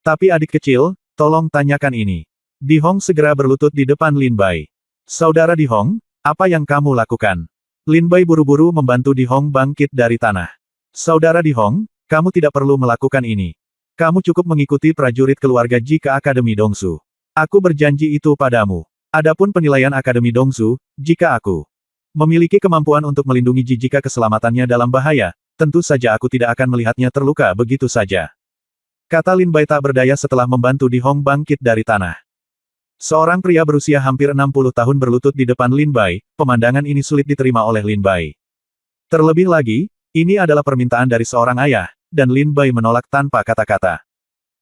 Tapi adik kecil, tolong tanyakan ini. Di Hong segera berlutut di depan Lin Bai. Saudara Di Hong, apa yang kamu lakukan? Lin Bai buru-buru membantu Di Hong bangkit dari tanah. Saudara Di Hong, kamu tidak perlu melakukan ini. Kamu cukup mengikuti prajurit keluarga Ji ke Akademi Dongzu. Aku berjanji itu padamu. Adapun penilaian Akademi Dongzu, jika aku memiliki kemampuan untuk melindungi Ji jika keselamatannya dalam bahaya, tentu saja aku tidak akan melihatnya terluka begitu saja. Kata Lin Bai tak berdaya setelah membantu Di Hong bangkit dari tanah. Seorang pria berusia hampir 60 tahun berlutut di depan Lin Bai, pemandangan ini sulit diterima oleh Lin Bai. Terlebih lagi, ini adalah permintaan dari seorang ayah, dan Lin Bai menolak tanpa kata-kata.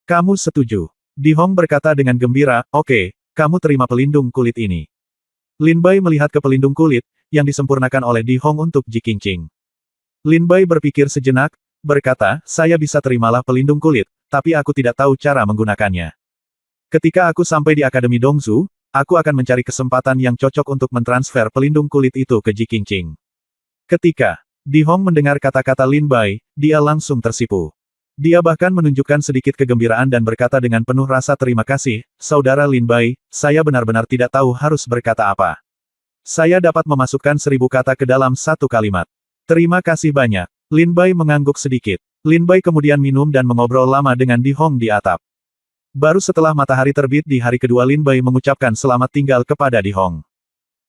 Kamu setuju? Di Hong berkata dengan gembira, oke, kamu terima pelindung kulit ini. Lin Bai melihat ke pelindung kulit, yang disempurnakan oleh Di Hong untuk Ji Qingqing. Lin Bai berpikir sejenak, berkata, saya bisa terimalah pelindung kulit, tapi aku tidak tahu cara menggunakannya. Ketika aku sampai di Akademi Dongzu, aku akan mencari kesempatan yang cocok untuk mentransfer pelindung kulit itu ke Ji Qingqing. Ketika Di Hong mendengar kata-kata Lin Bai, dia langsung tersipu. Dia bahkan menunjukkan sedikit kegembiraan dan berkata dengan penuh rasa terima kasih, saudara Lin Bai, saya benar-benar tidak tahu harus berkata apa. Saya dapat memasukkan 1000 kata ke dalam satu kalimat. Terima kasih banyak. Lin Bai mengangguk sedikit. Lin Bai kemudian minum dan mengobrol lama dengan Di Hong di atap. Baru setelah matahari terbit di hari kedua Lin Bai mengucapkan selamat tinggal kepada Di Hong.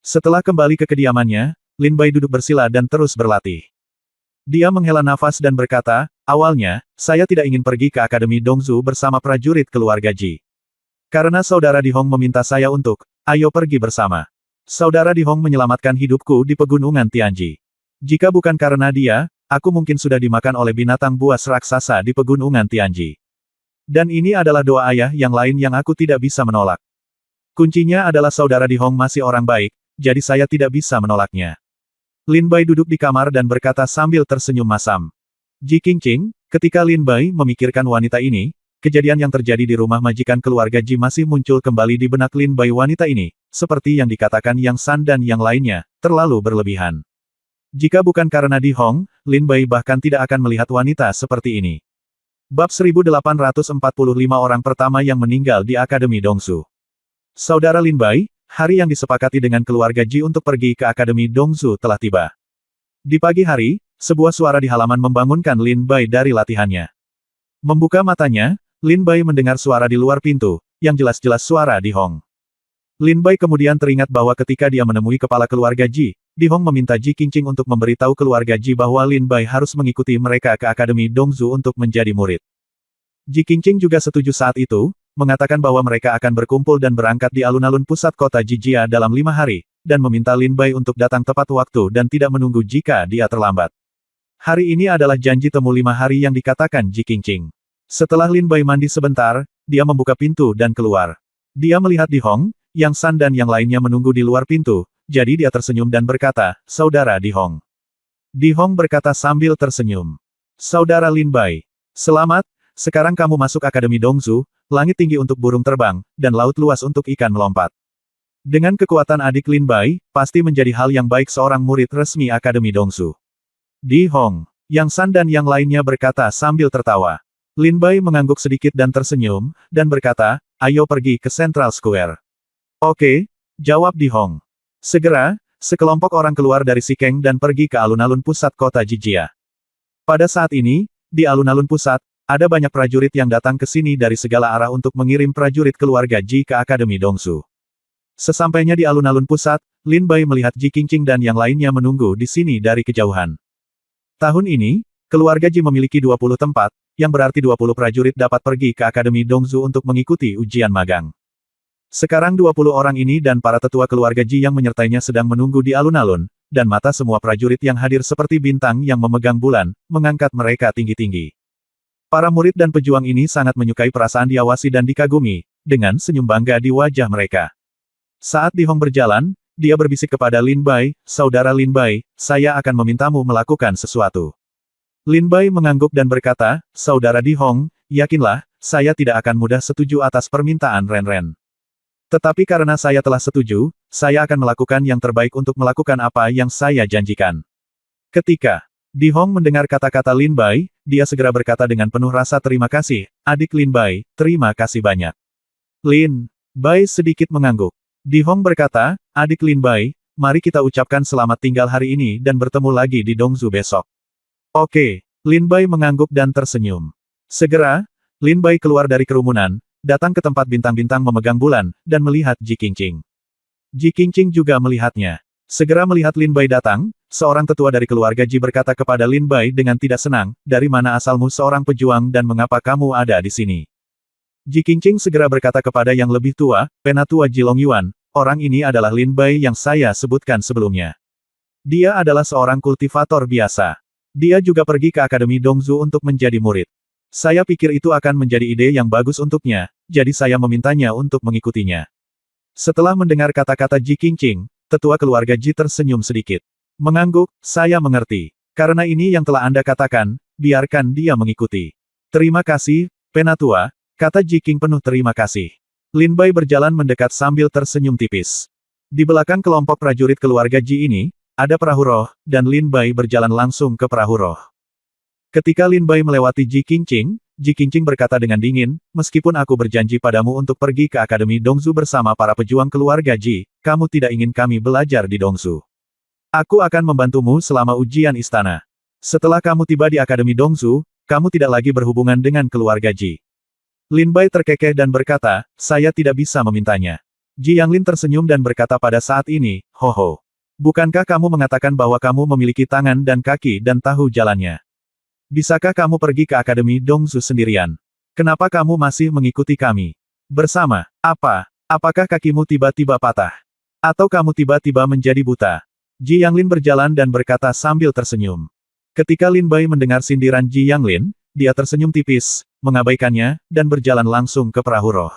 Setelah kembali ke kediamannya, Lin Bai duduk bersila dan terus berlatih. Dia menghela nafas dan berkata, awalnya, saya tidak ingin pergi ke Akademi Dongzu bersama prajurit keluarga Ji. Karena saudara Di Hong meminta saya untuk, ayo pergi bersama. Saudara Di Hong menyelamatkan hidupku di pegunungan Tianji. Jika bukan karena dia, aku mungkin sudah dimakan oleh binatang buas raksasa di pegunungan Tianji. Dan ini adalah doa ayah yang lain yang aku tidak bisa menolak. Kuncinya adalah saudara Di Hong masih orang baik, jadi saya tidak bisa menolaknya. Lin Bai duduk di kamar dan berkata sambil tersenyum masam. Ji Qingqing, ketika Lin Bai memikirkan wanita ini, kejadian yang terjadi di rumah majikan keluarga Ji masih muncul kembali di benak Lin Bai. Wanita ini, seperti yang dikatakan Yang San dan yang lainnya, terlalu berlebihan. Jika bukan karena Di Hong, Lin Bai bahkan tidak akan melihat wanita seperti ini. Bab 1845 orang pertama yang meninggal di Akademi Dongzu. Saudara Lin Bai, hari yang disepakati dengan keluarga Ji untuk pergi ke Akademi Dongzu telah tiba. Di pagi hari, sebuah suara di halaman membangunkan Lin Bai dari latihannya. Membuka matanya, Lin Bai mendengar suara di luar pintu, yang jelas-jelas suara Di Hong. Lin Bai kemudian teringat bahwa ketika dia menemui kepala keluarga Ji, Di Hong meminta Ji Qingqing untuk memberitahu keluarga Ji bahwa Lin Bai harus mengikuti mereka ke Akademi Dongzu untuk menjadi murid. Ji Qingqing juga setuju saat itu, mengatakan bahwa mereka akan berkumpul dan berangkat di alun-alun pusat kota Jijia dalam 5 hari, dan meminta Lin Bai untuk datang tepat waktu dan tidak menunggu jika dia terlambat. Hari ini adalah janji temu 5 hari yang dikatakan Ji Qingqing. Setelah Lin Bai mandi sebentar, dia membuka pintu dan keluar. Dia melihat Di Hong, Yang San dan yang lainnya menunggu di luar pintu, jadi dia tersenyum dan berkata, saudara Di Hong. Di Hong berkata sambil tersenyum. Saudara Lin Bai. Selamat, sekarang kamu masuk Akademi Dongzu, langit tinggi untuk burung terbang, dan laut luas untuk ikan melompat. Dengan kekuatan adik Lin Bai, pasti menjadi hal yang baik seorang murid resmi Akademi Dongzu. Di Hong, Yang San dan yang lainnya berkata sambil tertawa. Lin Bai mengangguk sedikit dan tersenyum, dan berkata, ayo pergi ke Central Square. Oke, jawab Di Hong. Segera, sekelompok orang keluar dari Sikeng dan pergi ke alun-alun pusat kota Jijia. Pada saat ini, di alun-alun pusat, ada banyak prajurit yang datang ke sini dari segala arah untuk mengirim prajurit keluarga Ji ke Akademi Dongzu. Sesampainya di alun-alun pusat, Lin Bai melihat Ji Qingqing dan yang lainnya menunggu di sini dari kejauhan. Tahun ini, keluarga Ji memiliki 20 tempat, yang berarti 20 prajurit dapat pergi ke Akademi Dongzu untuk mengikuti ujian magang. Sekarang 20 orang ini dan para tetua keluarga Ji yang menyertainya sedang menunggu di alun-alun, dan mata semua prajurit yang hadir seperti bintang yang memegang bulan, mengangkat mereka tinggi-tinggi. Para murid dan pejuang ini sangat menyukai perasaan diawasi dan dikagumi, dengan senyum bangga di wajah mereka. Saat Di Hong berjalan, dia berbisik kepada Lin Bai, saudara Lin Bai, saya akan memintamu melakukan sesuatu. Lin Bai mengangguk dan berkata, saudara Di Hong, yakinlah, saya tidak akan mudah setuju atas permintaan Ren-Ren. Tetapi karena saya telah setuju, saya akan melakukan yang terbaik untuk melakukan apa yang saya janjikan. Ketika Di Hong mendengar kata-kata Lin Bai, dia segera berkata dengan penuh rasa terima kasih, adik Lin Bai, terima kasih banyak. Lin Bai sedikit mengangguk. Di Hong berkata, adik Lin Bai, mari kita ucapkan selamat tinggal hari ini dan bertemu lagi di Dongzu besok. Oke, Lin Bai mengangguk dan tersenyum. Segera, Lin Bai keluar dari kerumunan, datang ke tempat bintang-bintang memegang bulan, dan melihat Ji Qingqing. Ji Qingqing juga melihatnya. Segera melihat Lin Bai datang, seorang tetua dari keluarga Ji berkata kepada Lin Bai dengan tidak senang, dari mana asalmu seorang pejuang dan mengapa kamu ada di sini? Ji Qingqing segera berkata kepada yang lebih tua, Penatua Ji Longyuan, orang ini adalah Lin Bai yang saya sebutkan sebelumnya. Dia adalah seorang kultivator biasa. Dia juga pergi ke Akademi Dongzu untuk menjadi murid. Saya pikir itu akan menjadi ide yang bagus untuknya, jadi saya memintanya untuk mengikutinya. Setelah mendengar kata-kata Ji Qingqing, tetua keluarga Ji tersenyum sedikit. Mengangguk, saya mengerti. Karena ini yang telah Anda katakan, biarkan dia mengikuti. Terima kasih, Penatua, kata Ji Qing penuh terima kasih. Lin Bai berjalan mendekat sambil tersenyum tipis. Di belakang kelompok prajurit keluarga Ji ini, ada perahu roh, dan Lin Bai berjalan langsung ke perahu roh. Ketika Lin Bai melewati Ji Qingqing berkata dengan dingin, meskipun aku berjanji padamu untuk pergi ke Akademi Dongzu bersama para pejuang keluarga Ji, kamu tidak ingin kami belajar di Dongzu. Aku akan membantumu selama ujian istana. Setelah kamu tiba di Akademi Dongzu, kamu tidak lagi berhubungan dengan keluarga Ji. Lin Bai terkekeh dan berkata, saya tidak bisa memintanya. Ji Yanglin tersenyum dan berkata pada saat ini, ho ho. Bukankah kamu mengatakan bahwa kamu memiliki tangan dan kaki dan tahu jalannya? Bisakah kamu pergi ke Akademi Dongsu sendirian? Kenapa kamu masih mengikuti kami? Bersama, apa? Apakah kakimu tiba-tiba patah? Atau kamu tiba-tiba menjadi buta? Ji Yanglin berjalan dan berkata sambil tersenyum. Ketika Lin Bai mendengar sindiran Ji Yanglin, dia tersenyum tipis, mengabaikannya, dan berjalan langsung ke perahu roh.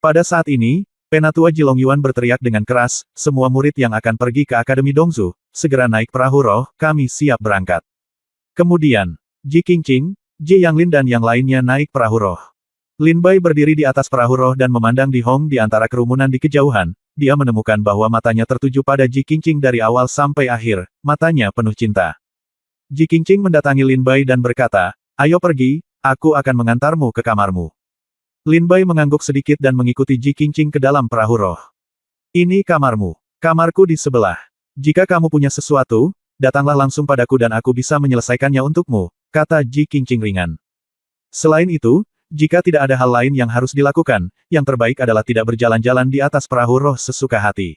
Pada saat ini, Penatua Ji Longyuan berteriak dengan keras, semua murid yang akan pergi ke Akademi Dongsu, segera naik perahu roh, kami siap berangkat. Kemudian, Ji Qingqing, Ji Yanglin dan yang lainnya naik perahu roh. Lin Bai berdiri di atas perahu roh dan memandang Di Hong di antara kerumunan di kejauhan, dia menemukan bahwa matanya tertuju pada Ji Qingqing dari awal sampai akhir, matanya penuh cinta. Ji Qingqing mendatangi Lin Bai dan berkata, ayo pergi, aku akan mengantarmu ke kamarmu. Lin Bai mengangguk sedikit dan mengikuti Ji Qingqing ke dalam perahu roh. Ini kamarmu. Kamarku di sebelah. Jika kamu punya sesuatu, datanglah langsung padaku dan aku bisa menyelesaikannya untukmu, kata Ji Qingqing ringan. Selain itu, jika tidak ada hal lain yang harus dilakukan, yang terbaik adalah tidak berjalan-jalan di atas perahu roh sesuka hati.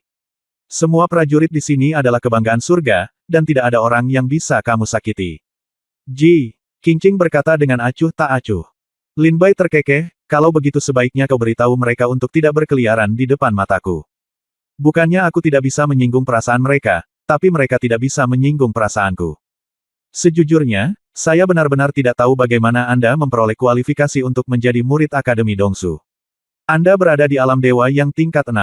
Semua prajurit di sini adalah kebanggaan surga, dan tidak ada orang yang bisa kamu sakiti. Ji Qingqing berkata dengan acuh tak acuh. Lin Bai terkekeh, kalau begitu sebaiknya kau beritahu mereka untuk tidak berkeliaran di depan mataku. Bukannya aku tidak bisa menyinggung perasaan mereka, tapi mereka tidak bisa menyinggung perasaanku. Sejujurnya, saya benar-benar tidak tahu bagaimana Anda memperoleh kualifikasi untuk menjadi murid Akademi Dongsu. Anda berada di alam dewa yang tingkat 6.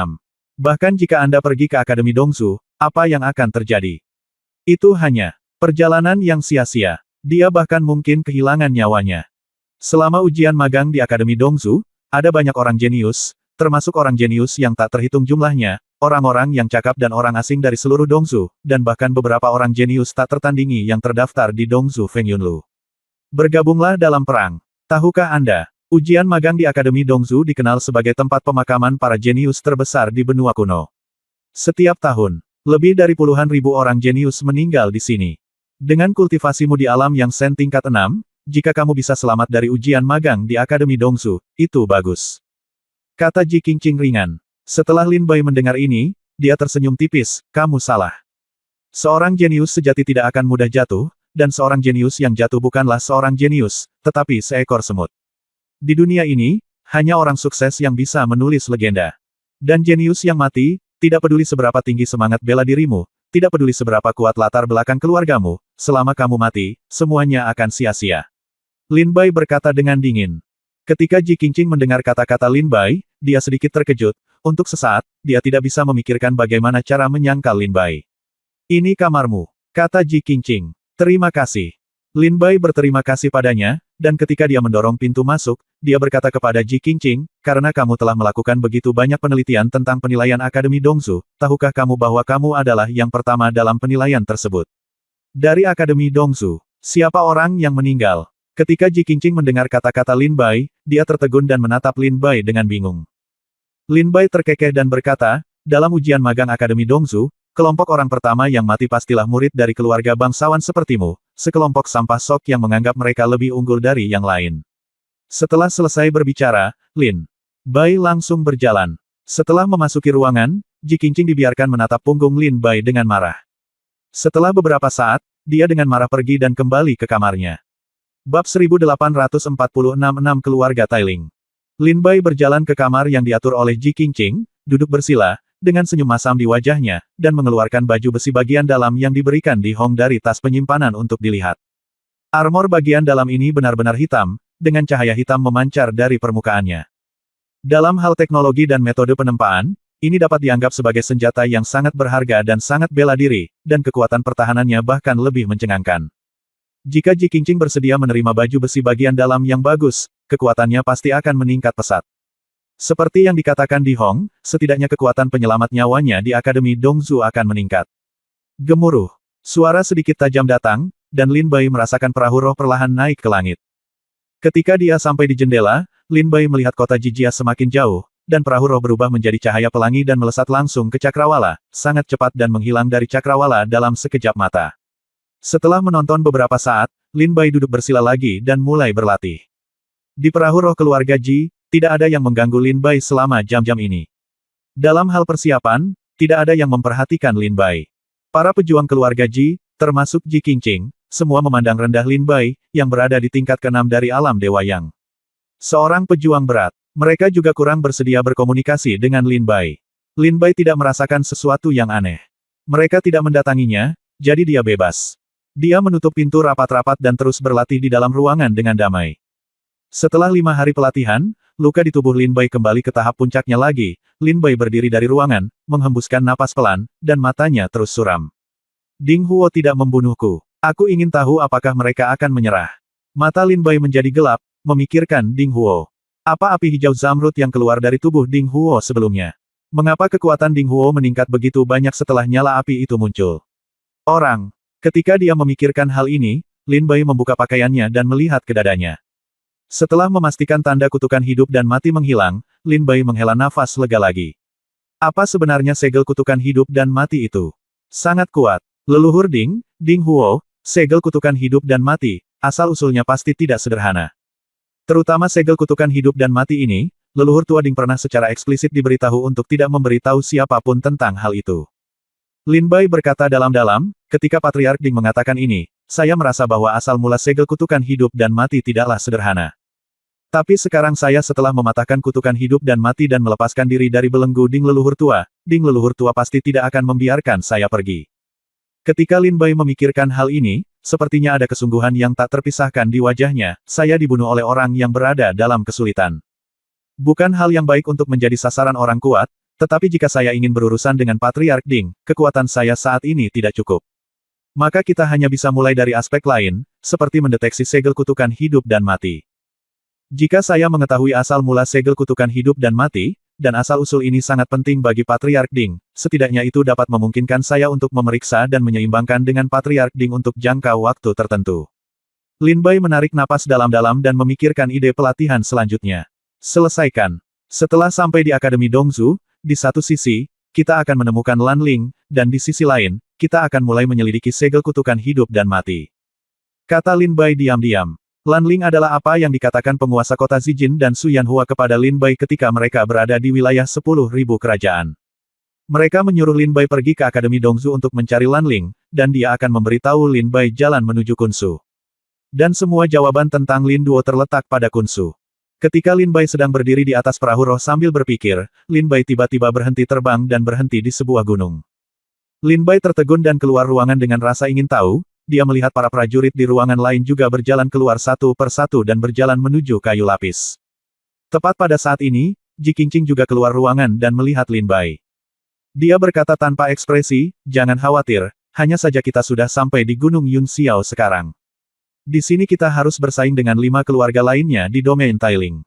Bahkan jika Anda pergi ke Akademi Dongsu, apa yang akan terjadi? Itu hanya perjalanan yang sia-sia. Dia bahkan mungkin kehilangan nyawanya. Selama ujian magang di Akademi Dongsu, ada banyak orang jenius, termasuk orang jenius yang tak terhitung jumlahnya, orang-orang yang cakap dan orang asing dari seluruh Dongsu, dan bahkan beberapa orang jenius tak tertandingi yang terdaftar di Dongsu Feng Yunlu. Bergabunglah dalam perang. Tahukah Anda, ujian magang di Akademi Dongsu dikenal sebagai tempat pemakaman para jenius terbesar di benua kuno. Setiap tahun, lebih dari puluhan ribu orang jenius meninggal di sini. Dengan kultivasimu di alam yang Sen tingkat 6, jika kamu bisa selamat dari ujian magang di Akademi Dongsu, itu bagus. Kata Ji Qingqing ringan. Setelah Lin Bai mendengar ini, dia tersenyum tipis, kamu salah. Seorang jenius sejati tidak akan mudah jatuh, dan seorang jenius yang jatuh bukanlah seorang jenius, tetapi seekor semut. Di dunia ini, hanya orang sukses yang bisa menulis legenda. Dan jenius yang mati, tidak peduli seberapa tinggi semangat bela dirimu, tidak peduli seberapa kuat latar belakang keluargamu, selama kamu mati, semuanya akan sia-sia. Lin Bai berkata dengan dingin. Ketika Ji Qingqing mendengar kata-kata Lin Bai, dia sedikit terkejut. Untuk sesaat, dia tidak bisa memikirkan bagaimana cara menyangkal Lin Bai. Ini kamarmu, kata Ji Qingqing. Terima kasih. Lin Bai berterima kasih padanya, dan ketika dia mendorong pintu masuk, dia berkata kepada Ji Qingqing, karena kamu telah melakukan begitu banyak penelitian tentang penilaian Akademi Dongsu, tahukah kamu bahwa kamu adalah yang pertama dalam penilaian tersebut? Dari Akademi Dongsu, siapa orang yang meninggal? Ketika Ji Qingqing mendengar kata-kata Lin Bai, dia tertegun dan menatap Lin Bai dengan bingung. Lin Bai terkekeh dan berkata, dalam ujian magang Akademi Dongsu, kelompok orang pertama yang mati pastilah murid dari keluarga bangsawan sepertimu, sekelompok sampah sok yang menganggap mereka lebih unggul dari yang lain. Setelah selesai berbicara, Lin Bai langsung berjalan. Setelah memasuki ruangan, Ji Qingqing dibiarkan menatap punggung Lin Bai dengan marah. Setelah beberapa saat, dia dengan marah pergi dan kembali ke kamarnya. Bab 1846-6 Keluarga Tailing. Lin Bai berjalan ke kamar yang diatur oleh Ji Qingqing, duduk bersila, dengan senyum masam di wajahnya, dan mengeluarkan baju besi bagian dalam yang diberikan Di Hong dari tas penyimpanan untuk dilihat. Armor bagian dalam ini benar-benar hitam, dengan cahaya hitam memancar dari permukaannya. Dalam hal teknologi dan metode penempaan, ini dapat dianggap sebagai senjata yang sangat berharga dan sangat bela diri, dan kekuatan pertahanannya bahkan lebih mencengangkan. Jika Ji Qingqing bersedia menerima baju besi bagian dalam yang bagus, kekuatannya pasti akan meningkat pesat. Seperti yang dikatakan Di Hong, setidaknya kekuatan penyelamat nyawanya di Akademi Dongsu akan meningkat. Gemuruh. Suara sedikit tajam datang, dan Lin Bai merasakan perahu roh perlahan naik ke langit. Ketika dia sampai di jendela, Lin Bai melihat kota Jijia semakin jauh, dan perahu roh berubah menjadi cahaya pelangi dan melesat langsung ke Cakrawala, sangat cepat dan menghilang dari Cakrawala dalam sekejap mata. Setelah menonton beberapa saat, Lin Bai duduk bersila lagi dan mulai berlatih. Di perahu roh keluarga Ji, tidak ada yang mengganggu Lin Bai selama jam-jam ini. Dalam hal persiapan, tidak ada yang memperhatikan Lin Bai. Para pejuang keluarga Ji, termasuk Ji Qingqing, semua memandang rendah Lin Bai, yang berada di tingkat ke-6 dari alam Dewa Yang. Seorang pejuang berat, mereka juga kurang bersedia berkomunikasi dengan Lin Bai. Lin Bai tidak merasakan sesuatu yang aneh. Mereka tidak mendatanginya, jadi dia bebas. Dia menutup pintu rapat-rapat dan terus berlatih di dalam ruangan dengan damai. Setelah 5 hari pelatihan, luka di tubuh Lin Bai kembali ke tahap puncaknya lagi. Lin Bai berdiri dari ruangan, menghembuskan napas pelan, dan matanya terus suram. Ding Huo tidak membunuhku. Aku ingin tahu apakah mereka akan menyerah. Mata Lin Bai menjadi gelap, memikirkan Ding Huo. Apa api hijau zamrud yang keluar dari tubuh Ding Huo sebelumnya? Mengapa kekuatan Ding Huo meningkat begitu banyak setelah nyala api itu muncul? Orang. Ketika dia memikirkan hal ini, Lin Bai membuka pakaiannya dan melihat ke dadanya. Setelah memastikan tanda kutukan hidup dan mati menghilang, Lin Bai menghela nafas lega lagi. Apa sebenarnya segel kutukan hidup dan mati itu? Sangat kuat. Leluhur Ding Huo, segel kutukan hidup dan mati, asal-usulnya pasti tidak sederhana. Terutama segel kutukan hidup dan mati ini, leluhur tua Ding pernah secara eksplisit diberitahu untuk tidak memberitahu siapapun tentang hal itu. Lin Bai berkata dalam-dalam, ketika Patriark Ding mengatakan ini, saya merasa bahwa asal mula segel kutukan hidup dan mati tidaklah sederhana. Tapi sekarang saya setelah mematahkan kutukan hidup dan mati dan melepaskan diri dari belenggu Ding leluhur tua pasti tidak akan membiarkan saya pergi. Ketika Lin Bai memikirkan hal ini, sepertinya ada kesungguhan yang tak terpisahkan di wajahnya, saya dibunuh oleh orang yang berada dalam kesulitan. Bukan hal yang baik untuk menjadi sasaran orang kuat, tetapi jika saya ingin berurusan dengan Patriark Ding, kekuatan saya saat ini tidak cukup. Maka kita hanya bisa mulai dari aspek lain, seperti mendeteksi segel kutukan hidup dan mati. Jika saya mengetahui asal mula segel kutukan hidup dan mati, dan asal-usul ini sangat penting bagi Patriark Ding, setidaknya itu dapat memungkinkan saya untuk memeriksa dan menyeimbangkan dengan Patriark Ding untuk jangka waktu tertentu. Lin Bai menarik napas dalam-dalam dan memikirkan ide pelatihan selanjutnya. Selesaikan. Setelah sampai di Akademi Dongzu, di satu sisi, kita akan menemukan Lan Ling, dan di sisi lain, kita akan mulai menyelidiki segel kutukan hidup dan mati. Kata Lin Bai diam-diam. Lan Ling adalah apa yang dikatakan penguasa kota Zijin dan Su Yanhua kepada Lin Bai ketika mereka berada di wilayah 10.000 kerajaan. Mereka menyuruh Lin Bai pergi ke Akademi Dongzu untuk mencari Lan Ling, dan dia akan memberitahu Lin Bai jalan menuju Kunsu. Dan semua jawaban tentang Lin Duo terletak pada Kunsu. Ketika Lin Bai sedang berdiri di atas perahu roh sambil berpikir, Lin Bai tiba-tiba berhenti terbang dan berhenti di sebuah gunung. Lin Bai tertegun dan keluar ruangan dengan rasa ingin tahu, dia melihat para prajurit di ruangan lain juga berjalan keluar satu persatu dan berjalan menuju kayu lapis. Tepat pada saat ini, Ji Qingqing juga keluar ruangan dan melihat Lin Bai. Dia berkata tanpa ekspresi, jangan khawatir, hanya saja kita sudah sampai di Gunung Yun Xiao sekarang. Di sini kita harus bersaing dengan 5 keluarga lainnya di domain Tailing.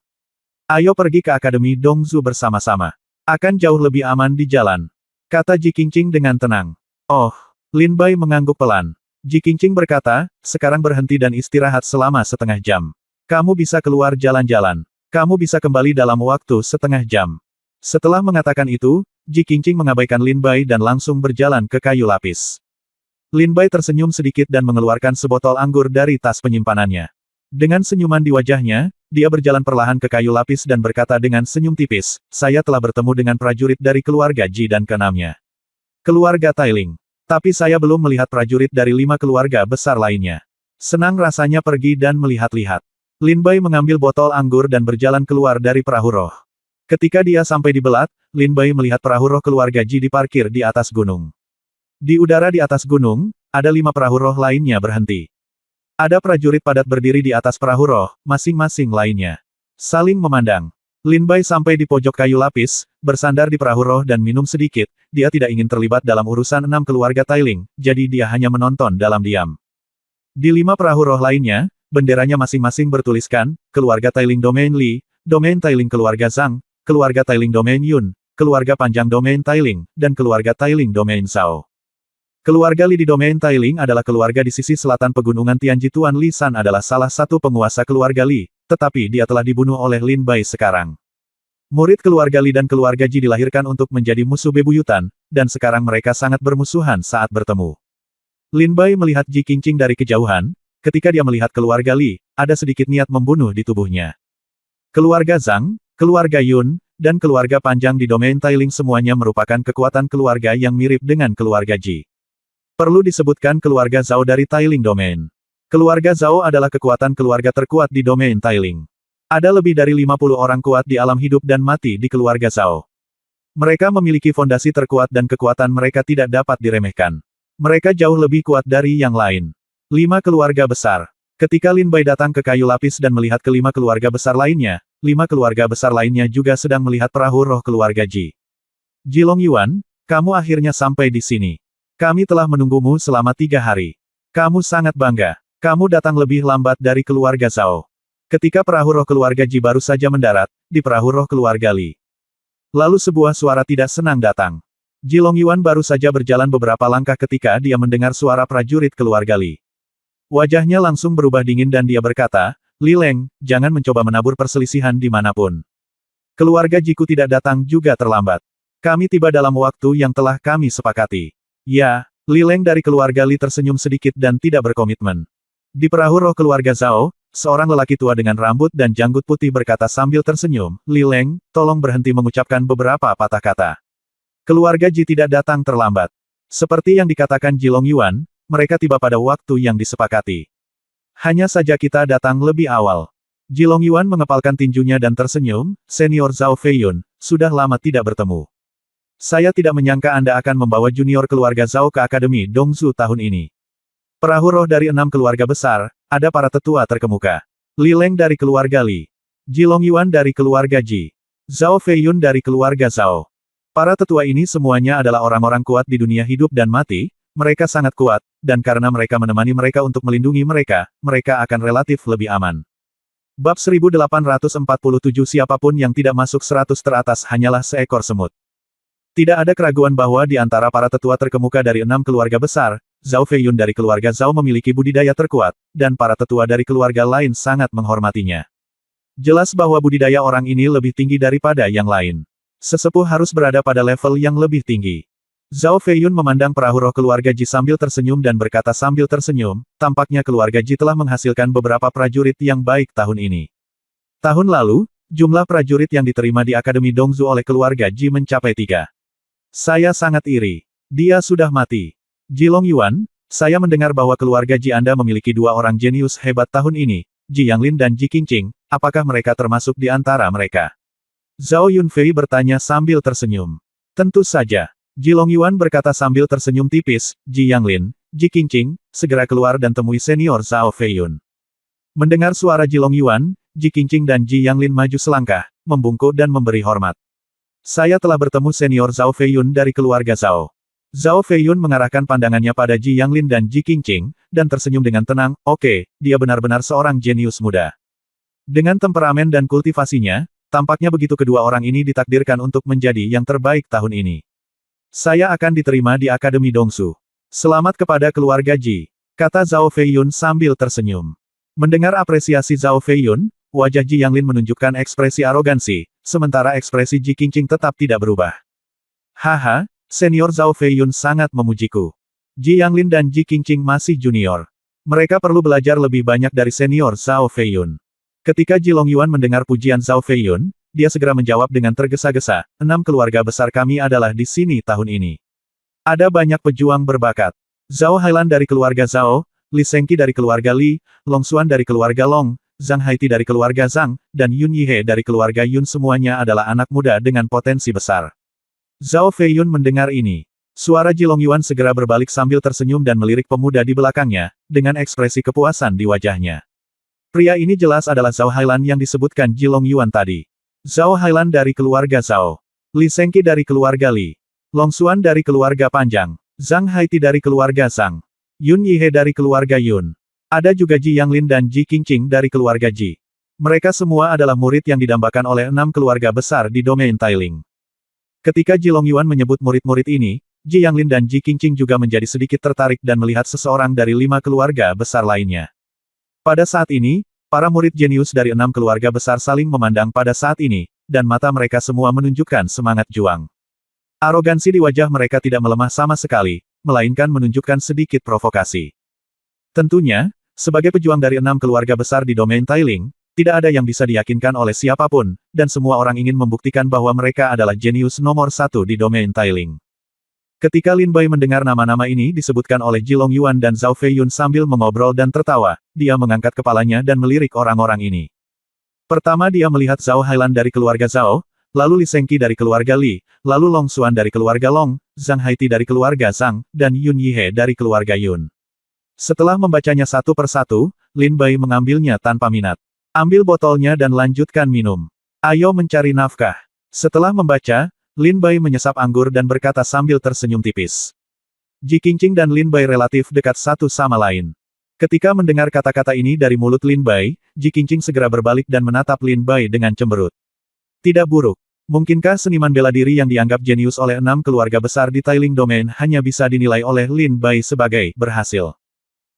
Ayo pergi ke Akademi Dongzu bersama-sama. Akan jauh lebih aman di jalan. Kata Ji Qingqing dengan tenang. Oh, Lin Bai mengangguk pelan. Ji Qingqing berkata, sekarang berhenti dan istirahat selama setengah jam. Kamu bisa keluar jalan-jalan. Kamu bisa kembali dalam waktu setengah jam. Setelah mengatakan itu, Ji Qingqing mengabaikan Lin Bai dan langsung berjalan ke kayu lapis. Lin Bai tersenyum sedikit dan mengeluarkan sebotol anggur dari tas penyimpanannya. Dengan senyuman di wajahnya, dia berjalan perlahan ke kayu lapis dan berkata dengan senyum tipis, saya telah bertemu dengan prajurit dari keluarga Ji dan ke-6-nya. Keluarga Tailing. Tapi saya belum melihat prajurit dari 5 keluarga besar lainnya. Senang rasanya pergi dan melihat-lihat. Lin Bai mengambil botol anggur dan berjalan keluar dari perahu roh. Ketika dia sampai di Belat, Lin Bai melihat perahu roh keluarga Ji diparkir di atas gunung. Di udara di atas gunung, ada 5 perahu roh lainnya berhenti. Ada prajurit padat berdiri di atas perahu roh, masing-masing lainnya. Saling memandang. Lin Bai sampai di pojok kayu lapis, bersandar di perahu roh dan minum sedikit, dia tidak ingin terlibat dalam urusan 6 keluarga Tailing, jadi dia hanya menonton dalam diam. Di 5 perahu roh lainnya, benderanya masing-masing bertuliskan, keluarga Tailing Domain Li, Domain Tailing keluarga Zhang, keluarga Tailing Domain Yun, keluarga Panjang Domain Tailing, dan keluarga Tailing Domain Zhao. Keluarga Li di domain Tailing adalah keluarga di sisi selatan pegunungan Tianji. Tuan Li San adalah salah satu penguasa keluarga Li, tetapi dia telah dibunuh oleh Lin Bai sekarang. Murid keluarga Li dan keluarga Ji dilahirkan untuk menjadi musuh bebuyutan, dan sekarang mereka sangat bermusuhan saat bertemu. Lin Bai melihat Ji Qingqing dari kejauhan, ketika dia melihat keluarga Li, ada sedikit niat membunuh di tubuhnya. Keluarga Zhang, keluarga Yun, dan keluarga Panjang di domain Tailing semuanya merupakan kekuatan keluarga yang mirip dengan keluarga Ji. Perlu disebutkan keluarga Zhao dari Tailing Domain. Keluarga Zhao adalah kekuatan keluarga terkuat di domain Tailing. Ada lebih dari 50 orang kuat di alam hidup dan mati di keluarga Zhao. Mereka memiliki fondasi terkuat dan kekuatan mereka tidak dapat diremehkan. Mereka jauh lebih kuat dari yang lain. 5 keluarga besar. Ketika Lin Bai datang ke kayu lapis dan melihat kelima keluarga besar lainnya, 5 keluarga besar lainnya juga sedang melihat perahu roh keluarga Ji. Ji Longyuan, kamu akhirnya sampai di sini. Kami telah menunggumu selama 3 hari. Kamu sangat bangga. Kamu datang lebih lambat dari keluarga Zhao. Ketika perahu roh keluarga Ji baru saja mendarat, di perahu roh keluarga Li. Lalu sebuah suara tidak senang datang. Ji Longyuan baru saja berjalan beberapa langkah ketika dia mendengar suara prajurit keluarga Li. Wajahnya langsung berubah dingin dan dia berkata, Li Leng, jangan mencoba menabur perselisihan dimanapun. Keluarga Jiku tidak datang juga terlambat. Kami tiba dalam waktu yang telah kami sepakati. Ya, Li Leng dari keluarga Li tersenyum sedikit dan tidak berkomitmen. Di perahu roh keluarga Zhao, seorang lelaki tua dengan rambut dan janggut putih berkata sambil tersenyum, Li Leng, tolong berhenti mengucapkan beberapa patah kata. Keluarga Ji tidak datang terlambat. Seperti yang dikatakan Ji Longyuan, mereka tiba pada waktu yang disepakati. Hanya saja kita datang lebih awal. Ji Longyuan mengepalkan tinjunya dan tersenyum, Senior Zhao Feiyun, sudah lama tidak bertemu. Saya tidak menyangka Anda akan membawa junior keluarga Zhao ke Akademi Dongzu tahun ini. Perahu roh dari 6 keluarga besar, ada para tetua terkemuka. Li Leng dari keluarga Li. Ji Longyuan dari keluarga Ji. Zhao Feiyun dari keluarga Zhao. Para tetua ini semuanya adalah orang-orang kuat di dunia hidup dan mati, mereka sangat kuat, dan karena mereka menemani mereka untuk melindungi mereka, mereka akan relatif lebih aman. Bab 1847 Siapapun yang tidak masuk 100 teratas hanyalah seekor semut. Tidak ada keraguan bahwa di antara para tetua terkemuka dari 6 keluarga besar, Zhao Feiyun dari keluarga Zhao memiliki budidaya terkuat, dan para tetua dari keluarga lain sangat menghormatinya. Jelas bahwa budidaya orang ini lebih tinggi daripada yang lain. Sesepuh harus berada pada level yang lebih tinggi. Zhao Feiyun memandang perahu roh keluarga Ji sambil tersenyum dan berkata sambil tersenyum, tampaknya keluarga Ji telah menghasilkan beberapa prajurit yang baik tahun ini. Tahun lalu, jumlah prajurit yang diterima di Akademi Dongzu oleh keluarga Ji mencapai 3. Saya sangat iri. Dia sudah mati. Ji Longyuan, saya mendengar bahwa keluarga Ji Anda memiliki 2 orang jenius hebat tahun ini, Ji Yanglin dan Ji Qingqing, apakah mereka termasuk di antara mereka? Zhao Yunfei bertanya sambil tersenyum. Tentu saja. Ji Longyuan berkata sambil tersenyum tipis, Ji Yanglin, Ji Qingqing, segera keluar dan temui senior Zhao Feiyun. Mendengar suara Ji Longyuan, Ji Qingqing dan Ji Yanglin maju selangkah, membungkuk dan memberi hormat. Saya telah bertemu senior Zhao Feiyun dari keluarga Zhao. Zhao Feiyun mengarahkan pandangannya pada Ji Yanglin dan Ji Qingqing, dan tersenyum dengan tenang, oke, dia benar-benar seorang jenius muda. Dengan temperamen dan kultivasinya, tampaknya begitu kedua orang ini ditakdirkan untuk menjadi yang terbaik tahun ini. Saya akan diterima di Akademi Dongsu. Selamat kepada keluarga Ji, kata Zhao Feiyun sambil tersenyum. Mendengar apresiasi Zhao Feiyun, wajah Ji Yanglin menunjukkan ekspresi arogansi, sementara ekspresi Ji Qingqing tetap tidak berubah. Haha, senior Zhao Feiyun sangat memujiku. Ji Yanglin dan Ji Qingqing masih junior. Mereka perlu belajar lebih banyak dari senior Zhao Feiyun. Ketika Ji Longyuan mendengar pujian Zhao Feiyun, dia segera menjawab dengan tergesa-gesa, 6 keluarga besar kami adalah di sini tahun ini. Ada banyak pejuang berbakat. Zhao Hailan dari keluarga Zhao, Li Shengqi dari keluarga Li, Long Xuan dari keluarga Long, Zhang Haiti dari keluarga Zhang, dan Yun Yihe dari keluarga Yun semuanya adalah anak muda dengan potensi besar. Zhao Feiyun mendengar ini. Suara Ji Longyuan segera berbalik sambil tersenyum dan melirik pemuda di belakangnya, dengan ekspresi kepuasan di wajahnya. Pria ini jelas adalah Zhao Hailan yang disebutkan Ji Longyuan tadi. Zhao Hailan dari keluarga Zhao. Li Shengqi dari keluarga Li. Long Xuan dari keluarga Panjang. Zhang Haiti dari keluarga Zhang. Yun Yihe dari keluarga Yun. Ada juga Ji Yanglin dan Ji Qingqing dari keluarga Ji. Mereka semua adalah murid yang didambakan oleh 6 keluarga besar di domain Tailing. Ketika Ji Longyuan menyebut murid-murid ini, Ji Yanglin dan Ji Qingqing juga menjadi sedikit tertarik dan melihat seseorang dari 5 keluarga besar lainnya. Pada saat ini, para murid jenius dari 6 keluarga besar saling memandang pada saat ini, dan mata mereka semua menunjukkan semangat juang. Arogansi di wajah mereka tidak melemah sama sekali, melainkan menunjukkan sedikit provokasi. Tentunya, sebagai pejuang dari 6 keluarga besar di domain Tailing, tidak ada yang bisa diyakinkan oleh siapapun, dan semua orang ingin membuktikan bahwa mereka adalah jenius nomor 1 di domain Tailing. Ketika Lin Bai mendengar nama-nama ini disebutkan oleh Ji Longyuan dan Zhao Feiyun sambil mengobrol dan tertawa, dia mengangkat kepalanya dan melirik orang-orang ini. Pertama dia melihat Zhao Hailan dari keluarga Zhao, lalu Li Shengqi dari keluarga Li, lalu Long Xuan dari keluarga Long, Zhang Haiti dari keluarga Zhang, dan Yun Yihe dari keluarga Yun. Setelah membacanya satu persatu, Lin Bai mengambilnya tanpa minat. Ambil botolnya dan lanjutkan minum. Ayo mencari nafkah. Setelah membaca, Lin Bai menyesap anggur dan berkata sambil tersenyum tipis. Ji Qingqing dan Lin Bai relatif dekat satu sama lain. Ketika mendengar kata-kata ini dari mulut Lin Bai, Ji Qingqing segera berbalik dan menatap Lin Bai dengan cemberut. Tidak buruk. Mungkinkah seniman bela diri yang dianggap jenius oleh 6 keluarga besar di Tailing Domain hanya bisa dinilai oleh Lin Bai sebagai berhasil?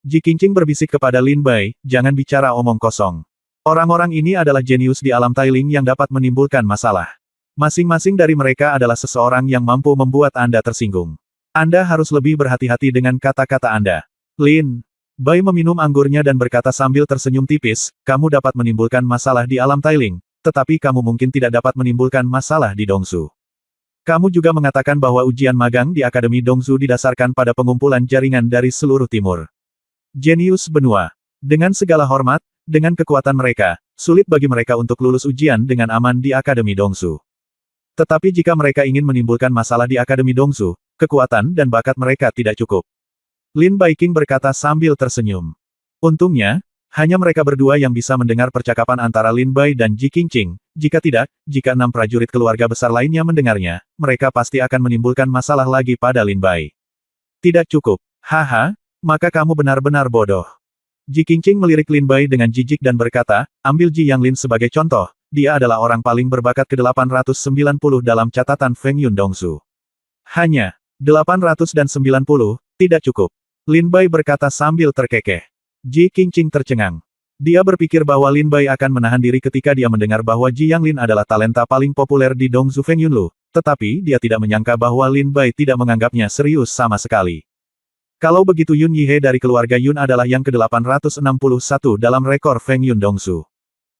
Ji Qingqing berbisik kepada Lin Bai, jangan bicara omong kosong. Orang-orang ini adalah jenius di alam Tailing yang dapat menimbulkan masalah. Masing-masing dari mereka adalah seseorang yang mampu membuat Anda tersinggung. Anda harus lebih berhati-hati dengan kata-kata Anda. Lin Bai meminum anggurnya dan berkata sambil tersenyum tipis, kamu dapat menimbulkan masalah di alam Tailing, tetapi kamu mungkin tidak dapat menimbulkan masalah di Dongsu. Kamu juga mengatakan bahwa ujian magang di Akademi Dongsu didasarkan pada pengumpulan jaringan dari seluruh timur. Jenius benua. Dengan segala hormat, dengan kekuatan mereka, sulit bagi mereka untuk lulus ujian dengan aman di Akademi Dongsu. Tetapi jika mereka ingin menimbulkan masalah di Akademi Dongsu, kekuatan dan bakat mereka tidak cukup. Lin Baiqing berkata sambil tersenyum. Untungnya, hanya mereka berdua yang bisa mendengar percakapan antara Lin Bai dan Ji Qingqing. Jika tidak, jika 6 prajurit keluarga besar lainnya mendengarnya, mereka pasti akan menimbulkan masalah lagi pada Lin Bai. Tidak cukup. Haha, maka kamu benar-benar bodoh. Ji Qingqing melirik Lin Bai dengan jijik dan berkata, ambil Ji Yanglin sebagai contoh. Dia adalah orang paling berbakat ke-890 dalam catatan Feng Yun Dongsu. Hanya 890, tidak cukup. Lin Bai berkata sambil terkekeh. Ji Qingqing tercengang. Dia berpikir bahwa Lin Bai akan menahan diri ketika dia mendengar bahwa Ji Yanglin adalah talenta paling populer di Dongsu Feng Yunlu, tetapi dia tidak menyangka bahwa Lin Bai tidak menganggapnya serius sama sekali. Kalau begitu Yun Yihe dari keluarga Yun adalah yang ke-861 dalam rekor Feng Yun Dongsu.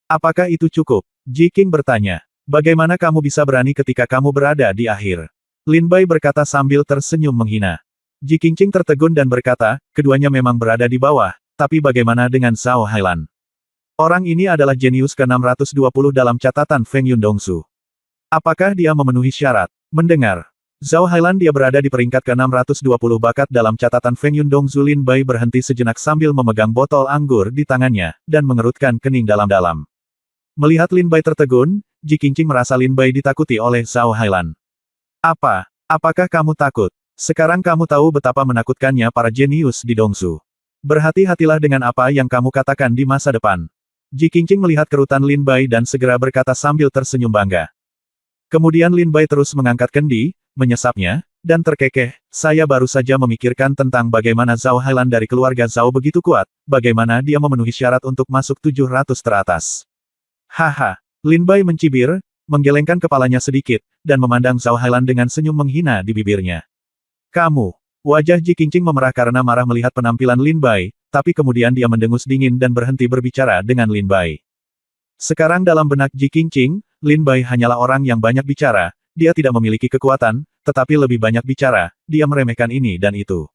Apakah itu cukup? Ji Qing bertanya. Bagaimana kamu bisa berani ketika kamu berada di akhir? Lin Bai berkata sambil tersenyum menghina. Ji Qingqing tertegun dan berkata, keduanya memang berada di bawah, tapi bagaimana dengan Zhao Hailan? Orang ini adalah jenius ke-620 dalam catatan Feng Yun Dongsu. Apakah dia memenuhi syarat? Mendengar Zhao Hailan dia berada di peringkat ke-620 bakat dalam catatan Feng Yun Dongsu. Lin Bai berhenti sejenak sambil memegang botol anggur di tangannya, dan mengerutkan kening dalam-dalam. Melihat Lin Bai tertegun, Ji Qingqing merasa Lin Bai ditakuti oleh Zhao Hailan. Apakah kamu takut? Sekarang kamu tahu betapa menakutkannya para jenius di Dongsu. Berhati-hatilah dengan apa yang kamu katakan di masa depan. Ji Qingqing melihat kerutan Lin Bai dan segera berkata sambil tersenyum bangga. Kemudian Lin Bai terus mengangkat kendi, menyesapnya, dan terkekeh, saya baru saja memikirkan tentang bagaimana Zhao Hailan dari keluarga Zhao begitu kuat, bagaimana dia memenuhi syarat untuk masuk 700 teratas. Haha, Lin Bai mencibir, menggelengkan kepalanya sedikit, dan memandang Zhao Hailan dengan senyum menghina di bibirnya. Kamu. Wajah Ji Qingqing memerah karena marah melihat penampilan Lin Bai, tapi kemudian dia mendengus dingin dan berhenti berbicara dengan Lin Bai. Sekarang dalam benak Ji Qingqing, Lin Bai hanyalah orang yang banyak bicara, dia tidak memiliki kekuatan, tetapi lebih banyak bicara, dia meremehkan ini dan itu.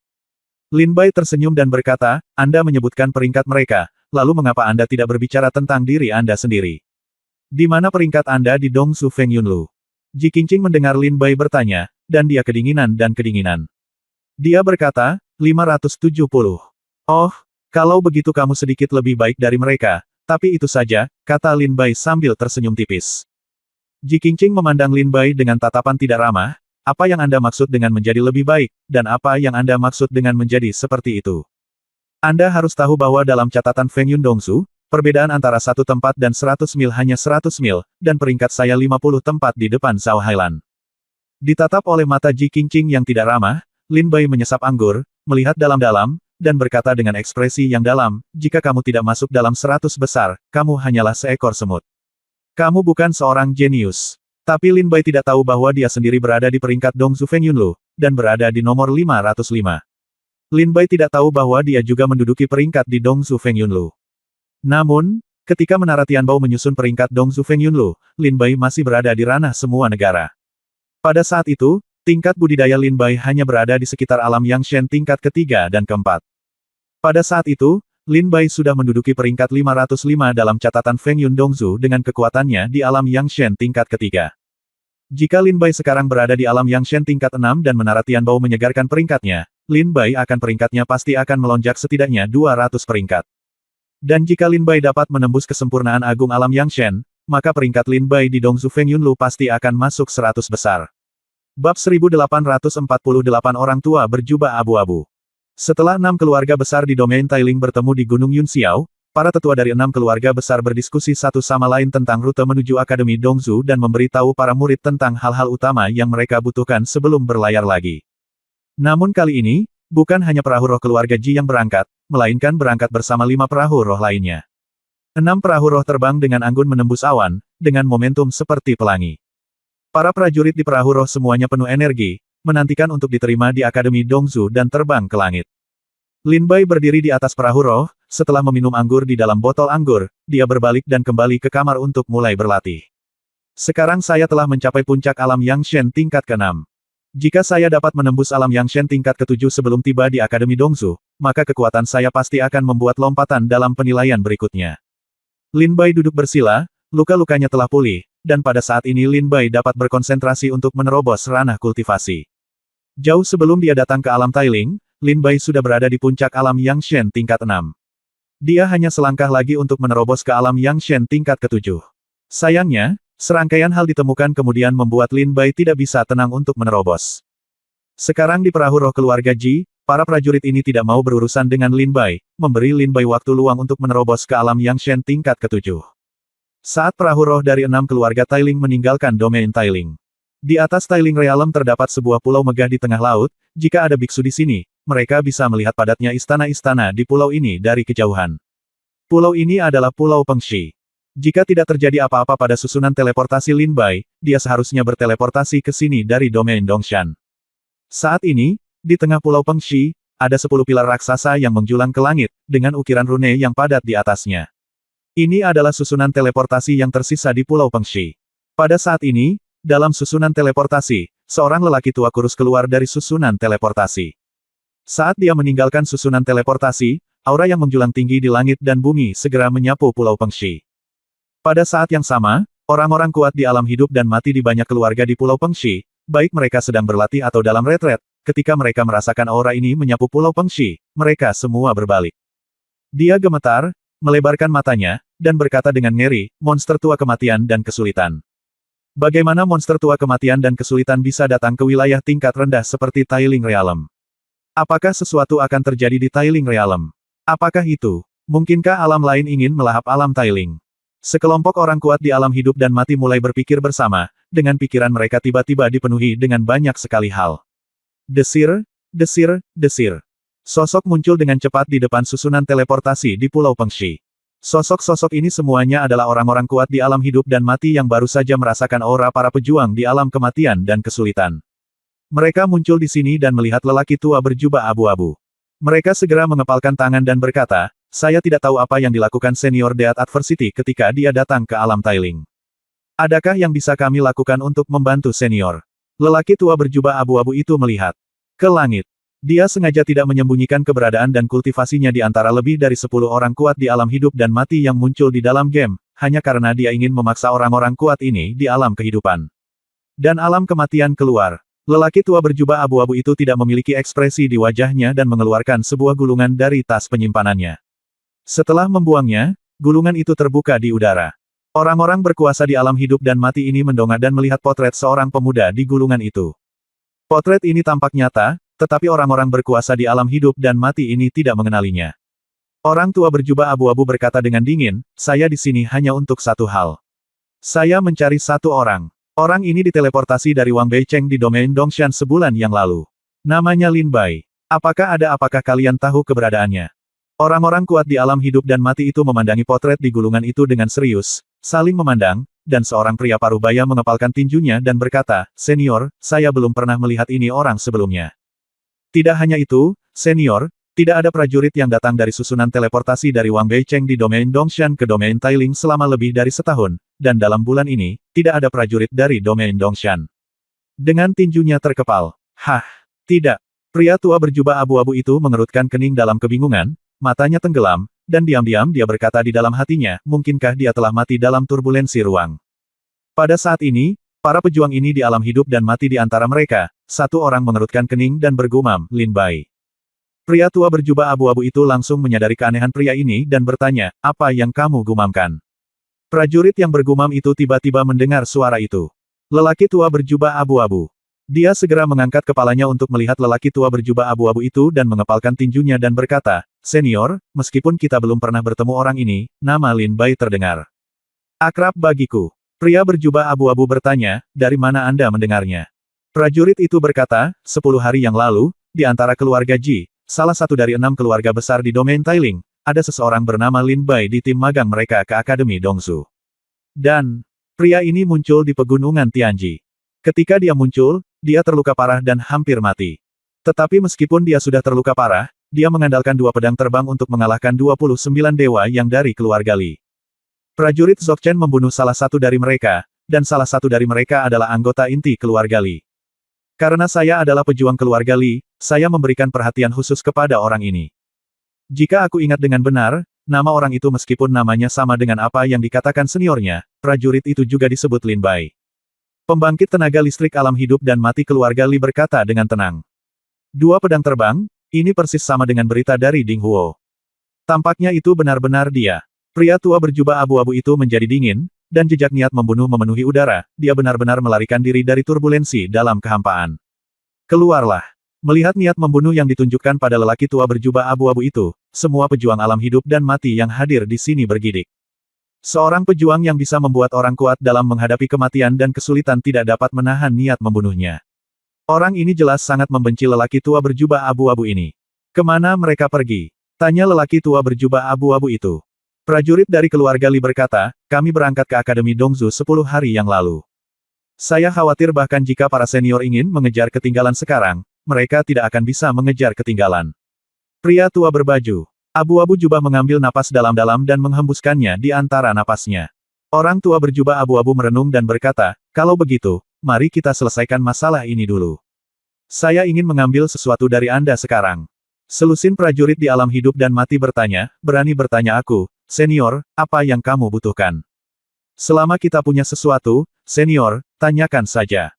Lin Bai tersenyum dan berkata, Anda menyebutkan peringkat mereka, lalu mengapa Anda tidak berbicara tentang diri Anda sendiri? Di mana peringkat Anda di Dongsu Feng Yunlu? Ji Qingqing mendengar Lin Bai bertanya, dan dia kedinginan dan kedinginan. Dia berkata, 570. Oh, kalau begitu kamu sedikit lebih baik dari mereka, tapi itu saja, kata Lin Bai sambil tersenyum tipis. Ji Qingqing memandang Lin Bai dengan tatapan tidak ramah, apa yang Anda maksud dengan menjadi lebih baik, dan apa yang Anda maksud dengan menjadi seperti itu? Anda harus tahu bahwa dalam catatan Feng Yun Dongsu, perbedaan antara 1 tempat dan 100 mil hanya 100 mil, dan peringkat saya 50 tempat di depan Zhao Hailan. Ditatap oleh mata Ji Qingqing yang tidak ramah, Lin Bai menyesap anggur, melihat dalam-dalam, dan berkata dengan ekspresi yang dalam, jika kamu tidak masuk dalam 100 besar, kamu hanyalah seekor semut. Kamu bukan seorang jenius. Tapi Lin Bai tidak tahu bahwa dia sendiri berada di peringkat Dongsu Feng Yunlu, dan berada di nomor 505. Lin Bai tidak tahu bahwa dia juga menduduki peringkat di Dongsu Feng Yunlu. Namun, ketika Menara Tianbao menyusun peringkat Dongsu Feng Yunlu, Lin Bai masih berada di ranah semua negara. Pada saat itu, Tingkat budidaya Lin Bai hanya berada di sekitar alam Yangshen tingkat ketiga dan keempat. Pada saat itu, Lin Bai sudah menduduki peringkat 505 dalam catatan Feng Yun Dongzu dengan kekuatannya di alam Yangshen tingkat ketiga. Jika Lin Bai sekarang berada di alam Yangshen tingkat 6 dan Menara Tianbao menyegarkan peringkatnya, Lin Bai akan peringkatnya pasti akan melonjak setidaknya 200 peringkat. Dan jika Lin Bai dapat menembus kesempurnaan agung alam Yangshen, maka peringkat Lin Bai di Dongzu Feng Yunlu pasti akan masuk 100 besar. Bab 1848 Orang tua berjubah abu-abu. Setelah 6 keluarga besar di domain Tailing bertemu di Gunung Yunxiao, para tetua dari 6 keluarga besar berdiskusi satu sama lain tentang rute menuju Akademi Dongzu dan memberitahu para murid tentang hal-hal utama yang mereka butuhkan sebelum berlayar lagi. Namun kali ini, bukan hanya perahu roh keluarga Ji yang berangkat, melainkan berangkat bersama 5 perahu roh lainnya. 6 perahu roh terbang dengan anggun menembus awan, dengan momentum seperti pelangi. Para prajurit di perahu roh semuanya penuh energi, menantikan untuk diterima di Akademi Dongzu dan terbang ke langit. Lin Bai berdiri di atas perahu roh, setelah meminum anggur di dalam botol anggur, dia berbalik dan kembali ke kamar untuk mulai berlatih. Sekarang saya telah mencapai puncak alam Yangshen tingkat ke-6. Jika saya dapat menembus alam Yangshen tingkat ke-7 sebelum tiba di Akademi Dongzu, maka kekuatan saya pasti akan membuat lompatan dalam penilaian berikutnya. Lin Bai duduk bersila, luka-lukanya telah pulih, dan pada saat ini Lin Bai dapat berkonsentrasi untuk menerobos ranah kultivasi. Jauh sebelum dia datang ke alam Tailing, Lin Bai sudah berada di puncak alam Yangshen tingkat 6. Dia hanya selangkah lagi untuk menerobos ke alam Yangshen tingkat ke-7. Sayangnya, serangkaian hal ditemukan kemudian membuat Lin Bai tidak bisa tenang untuk menerobos. Sekarang di perahu roh keluarga Ji, para prajurit ini tidak mau berurusan dengan Lin Bai, memberi Lin Bai waktu luang untuk menerobos ke alam Yangshen tingkat ke-7. Saat perahu roh dari 6 keluarga Tailing meninggalkan domain Tailing. Di atas Tailing Realm terdapat sebuah pulau megah di tengah laut, jika ada biksu di sini, mereka bisa melihat padatnya istana-istana di pulau ini dari kejauhan. Pulau ini adalah Pulau Pengshi. Jika tidak terjadi apa-apa pada susunan teleportasi Lin Bai, dia seharusnya berteleportasi ke sini dari domain Dongshan. Saat ini, di tengah Pulau Pengshi, ada 10 pilar raksasa yang menjulang ke langit, dengan ukiran rune yang padat di atasnya. Ini adalah susunan teleportasi yang tersisa di Pulau Pengshi. Pada saat ini, dalam susunan teleportasi, seorang lelaki tua kurus keluar dari susunan teleportasi. Saat dia meninggalkan susunan teleportasi, aura yang menjulang tinggi di langit dan bumi segera menyapu Pulau Pengshi. Pada saat yang sama, orang-orang kuat di alam hidup dan mati di banyak keluarga di Pulau Pengshi, baik mereka sedang berlatih atau dalam retret, ketika mereka merasakan aura ini menyapu Pulau Pengshi, mereka semua berbalik. Dia gemetar, melebarkan matanya, dan berkata dengan ngeri, monster tua kematian dan kesulitan. Bagaimana monster tua kematian dan kesulitan bisa datang ke wilayah tingkat rendah seperti Tailing Realm? Apakah sesuatu akan terjadi di Tailing Realm? Apakah itu? Mungkinkah alam lain ingin melahap alam Tailing? Sekelompok orang kuat di alam hidup dan mati mulai berpikir bersama, dengan pikiran mereka tiba-tiba dipenuhi dengan banyak sekali hal. Desir, desir, desir. Sosok muncul dengan cepat di depan susunan teleportasi di Pulau Pengshi. Sosok-sosok ini semuanya adalah orang-orang kuat di alam hidup dan mati yang baru saja merasakan aura para pejuang di alam kematian dan kesulitan. Mereka muncul di sini dan melihat lelaki tua berjubah abu-abu. Mereka segera mengepalkan tangan dan berkata, saya tidak tahu apa yang dilakukan senior Deat Adversity ketika dia datang ke alam Tailing. Adakah yang bisa kami lakukan untuk membantu senior? Lelaki tua berjubah abu-abu itu melihat ke langit. Dia sengaja tidak menyembunyikan keberadaan dan kultivasinya di antara lebih dari 10 orang kuat di alam hidup dan mati yang muncul di dalam game, hanya karena dia ingin memaksa orang-orang kuat ini di alam kehidupan dan alam kematian keluar. Lelaki tua berjubah abu-abu itu tidak memiliki ekspresi di wajahnya dan mengeluarkan sebuah gulungan dari tas penyimpanannya. Setelah membuangnya, gulungan itu terbuka di udara. Orang-orang berkuasa di alam hidup dan mati ini mendongak dan melihat potret seorang pemuda di gulungan itu. Potret ini tampak nyata, tetapi orang-orang berkuasa di alam hidup dan mati ini tidak mengenalinya. Orang tua berjubah abu-abu berkata dengan dingin, saya di sini hanya untuk satu hal. Saya mencari satu orang. Orang ini diteleportasi dari Wang Beicheng di domain Dongshan sebulan yang lalu. Namanya Lin Bai. Apakah kalian tahu keberadaannya? Orang-orang kuat di alam hidup dan mati itu memandangi potret di gulungan itu dengan serius, saling memandang, dan seorang pria parubaya mengepalkan tinjunya dan berkata, senior, saya belum pernah melihat ini orang sebelumnya. Tidak hanya itu, senior, tidak ada prajurit yang datang dari susunan teleportasi dari Wang Beicheng di domain Dongshan ke domain Tailing selama lebih dari setahun, dan dalam bulan ini, tidak ada prajurit dari domain Dongshan. Dengan tinjunya terkepal. Hah, tidak. Pria tua berjubah abu-abu itu mengerutkan kening dalam kebingungan, matanya tenggelam, dan diam-diam dia berkata di dalam hatinya, mungkinkah dia telah mati dalam turbulensi ruang. Pada saat ini, para pejuang ini di alam hidup dan mati di antara mereka, satu orang mengerutkan kening dan bergumam, Lin Bai. Pria tua berjubah abu-abu itu langsung menyadari keanehan pria ini dan bertanya, apa yang kamu gumamkan? Prajurit yang bergumam itu tiba-tiba mendengar suara itu. Lelaki tua berjubah abu-abu. Dia segera mengangkat kepalanya untuk melihat lelaki tua berjubah abu-abu itu dan mengepalkan tinjunya dan berkata, Senior, meskipun kita belum pernah bertemu orang ini, nama Lin Bai terdengar akrab bagiku. Pria berjubah abu-abu bertanya, dari mana Anda mendengarnya? Prajurit itu berkata, 10 hari yang lalu, di antara keluarga Ji, salah satu dari 6 keluarga besar di domain Tailing, ada seseorang bernama Lin Bai di tim magang mereka ke Akademi Dongsu. Dan, pria ini muncul di pegunungan Tianji. Ketika dia muncul, dia terluka parah dan hampir mati. Tetapi meskipun dia sudah terluka parah, dia mengandalkan 2 pedang terbang untuk mengalahkan 29 dewa yang dari keluarga Li. Prajurit Dzogchen membunuh salah satu dari mereka, dan salah satu dari mereka adalah anggota inti keluarga Li. Karena saya adalah pejuang keluarga Li, saya memberikan perhatian khusus kepada orang ini. Jika aku ingat dengan benar, nama orang itu meskipun namanya sama dengan apa yang dikatakan seniornya, prajurit itu juga disebut Lin Bai. Pembangkit tenaga listrik alam hidup dan mati keluarga Li berkata dengan tenang. 2 pedang terbang, ini persis sama dengan berita dari Ding Huo. Tampaknya itu benar-benar dia. Pria tua berjubah abu-abu itu menjadi dingin, dan jejak niat membunuh memenuhi udara, dia benar-benar melarikan diri dari turbulensi dalam kehampaan. Keluarlah. Melihat niat membunuh yang ditunjukkan pada lelaki tua berjubah abu-abu itu, semua pejuang alam hidup dan mati yang hadir di sini bergidik. Seorang pejuang yang bisa membuat orang kuat dalam menghadapi kematian dan kesulitan tidak dapat menahan niat membunuhnya. Orang ini jelas sangat membenci lelaki tua berjubah abu-abu ini. Kemana mereka pergi? Tanya lelaki tua berjubah abu-abu itu. Prajurit dari keluarga Li berkata, kami berangkat ke Akademi Dongsu 10 hari yang lalu. Saya khawatir bahkan jika para senior ingin mengejar ketinggalan sekarang, mereka tidak akan bisa mengejar ketinggalan. Pria tua berbaju abu-abu jubah mengambil napas dalam-dalam dan menghembuskannya di antara napasnya. Orang tua berjubah abu-abu merenung dan berkata, kalau begitu, mari kita selesaikan masalah ini dulu. Saya ingin mengambil sesuatu dari Anda sekarang. Selusin prajurit di alam hidup dan mati bertanya, berani bertanya aku, senior, apa yang kamu butuhkan? Selama kita punya sesuatu, senior, tanyakan saja.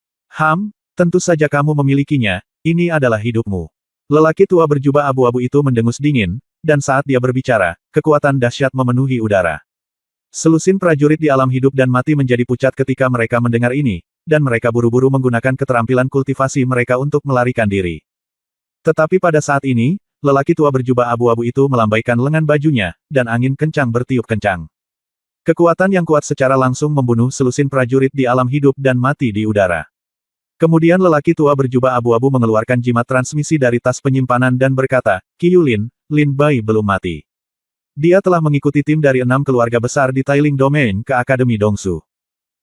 Tentu saja kamu memilikinya, ini adalah hidupmu. Lelaki tua berjubah abu-abu itu mendengus dingin, dan saat dia berbicara, kekuatan dahsyat memenuhi udara. Selusin prajurit di alam hidup dan mati menjadi pucat ketika mereka mendengar ini, dan mereka buru-buru menggunakan keterampilan kultivasi mereka untuk melarikan diri. Tetapi pada saat ini, lelaki tua berjubah abu-abu itu melambaikan lengan bajunya, dan angin kencang bertiup kencang. Kekuatan yang kuat secara langsung membunuh selusin prajurit di alam hidup dan mati di udara. Kemudian lelaki tua berjubah abu-abu mengeluarkan jimat transmisi dari tas penyimpanan dan berkata, Qiyulin, Lin Bai belum mati. Dia telah mengikuti tim dari 6 keluarga besar di Tailing Domain ke Akademi Dongsu.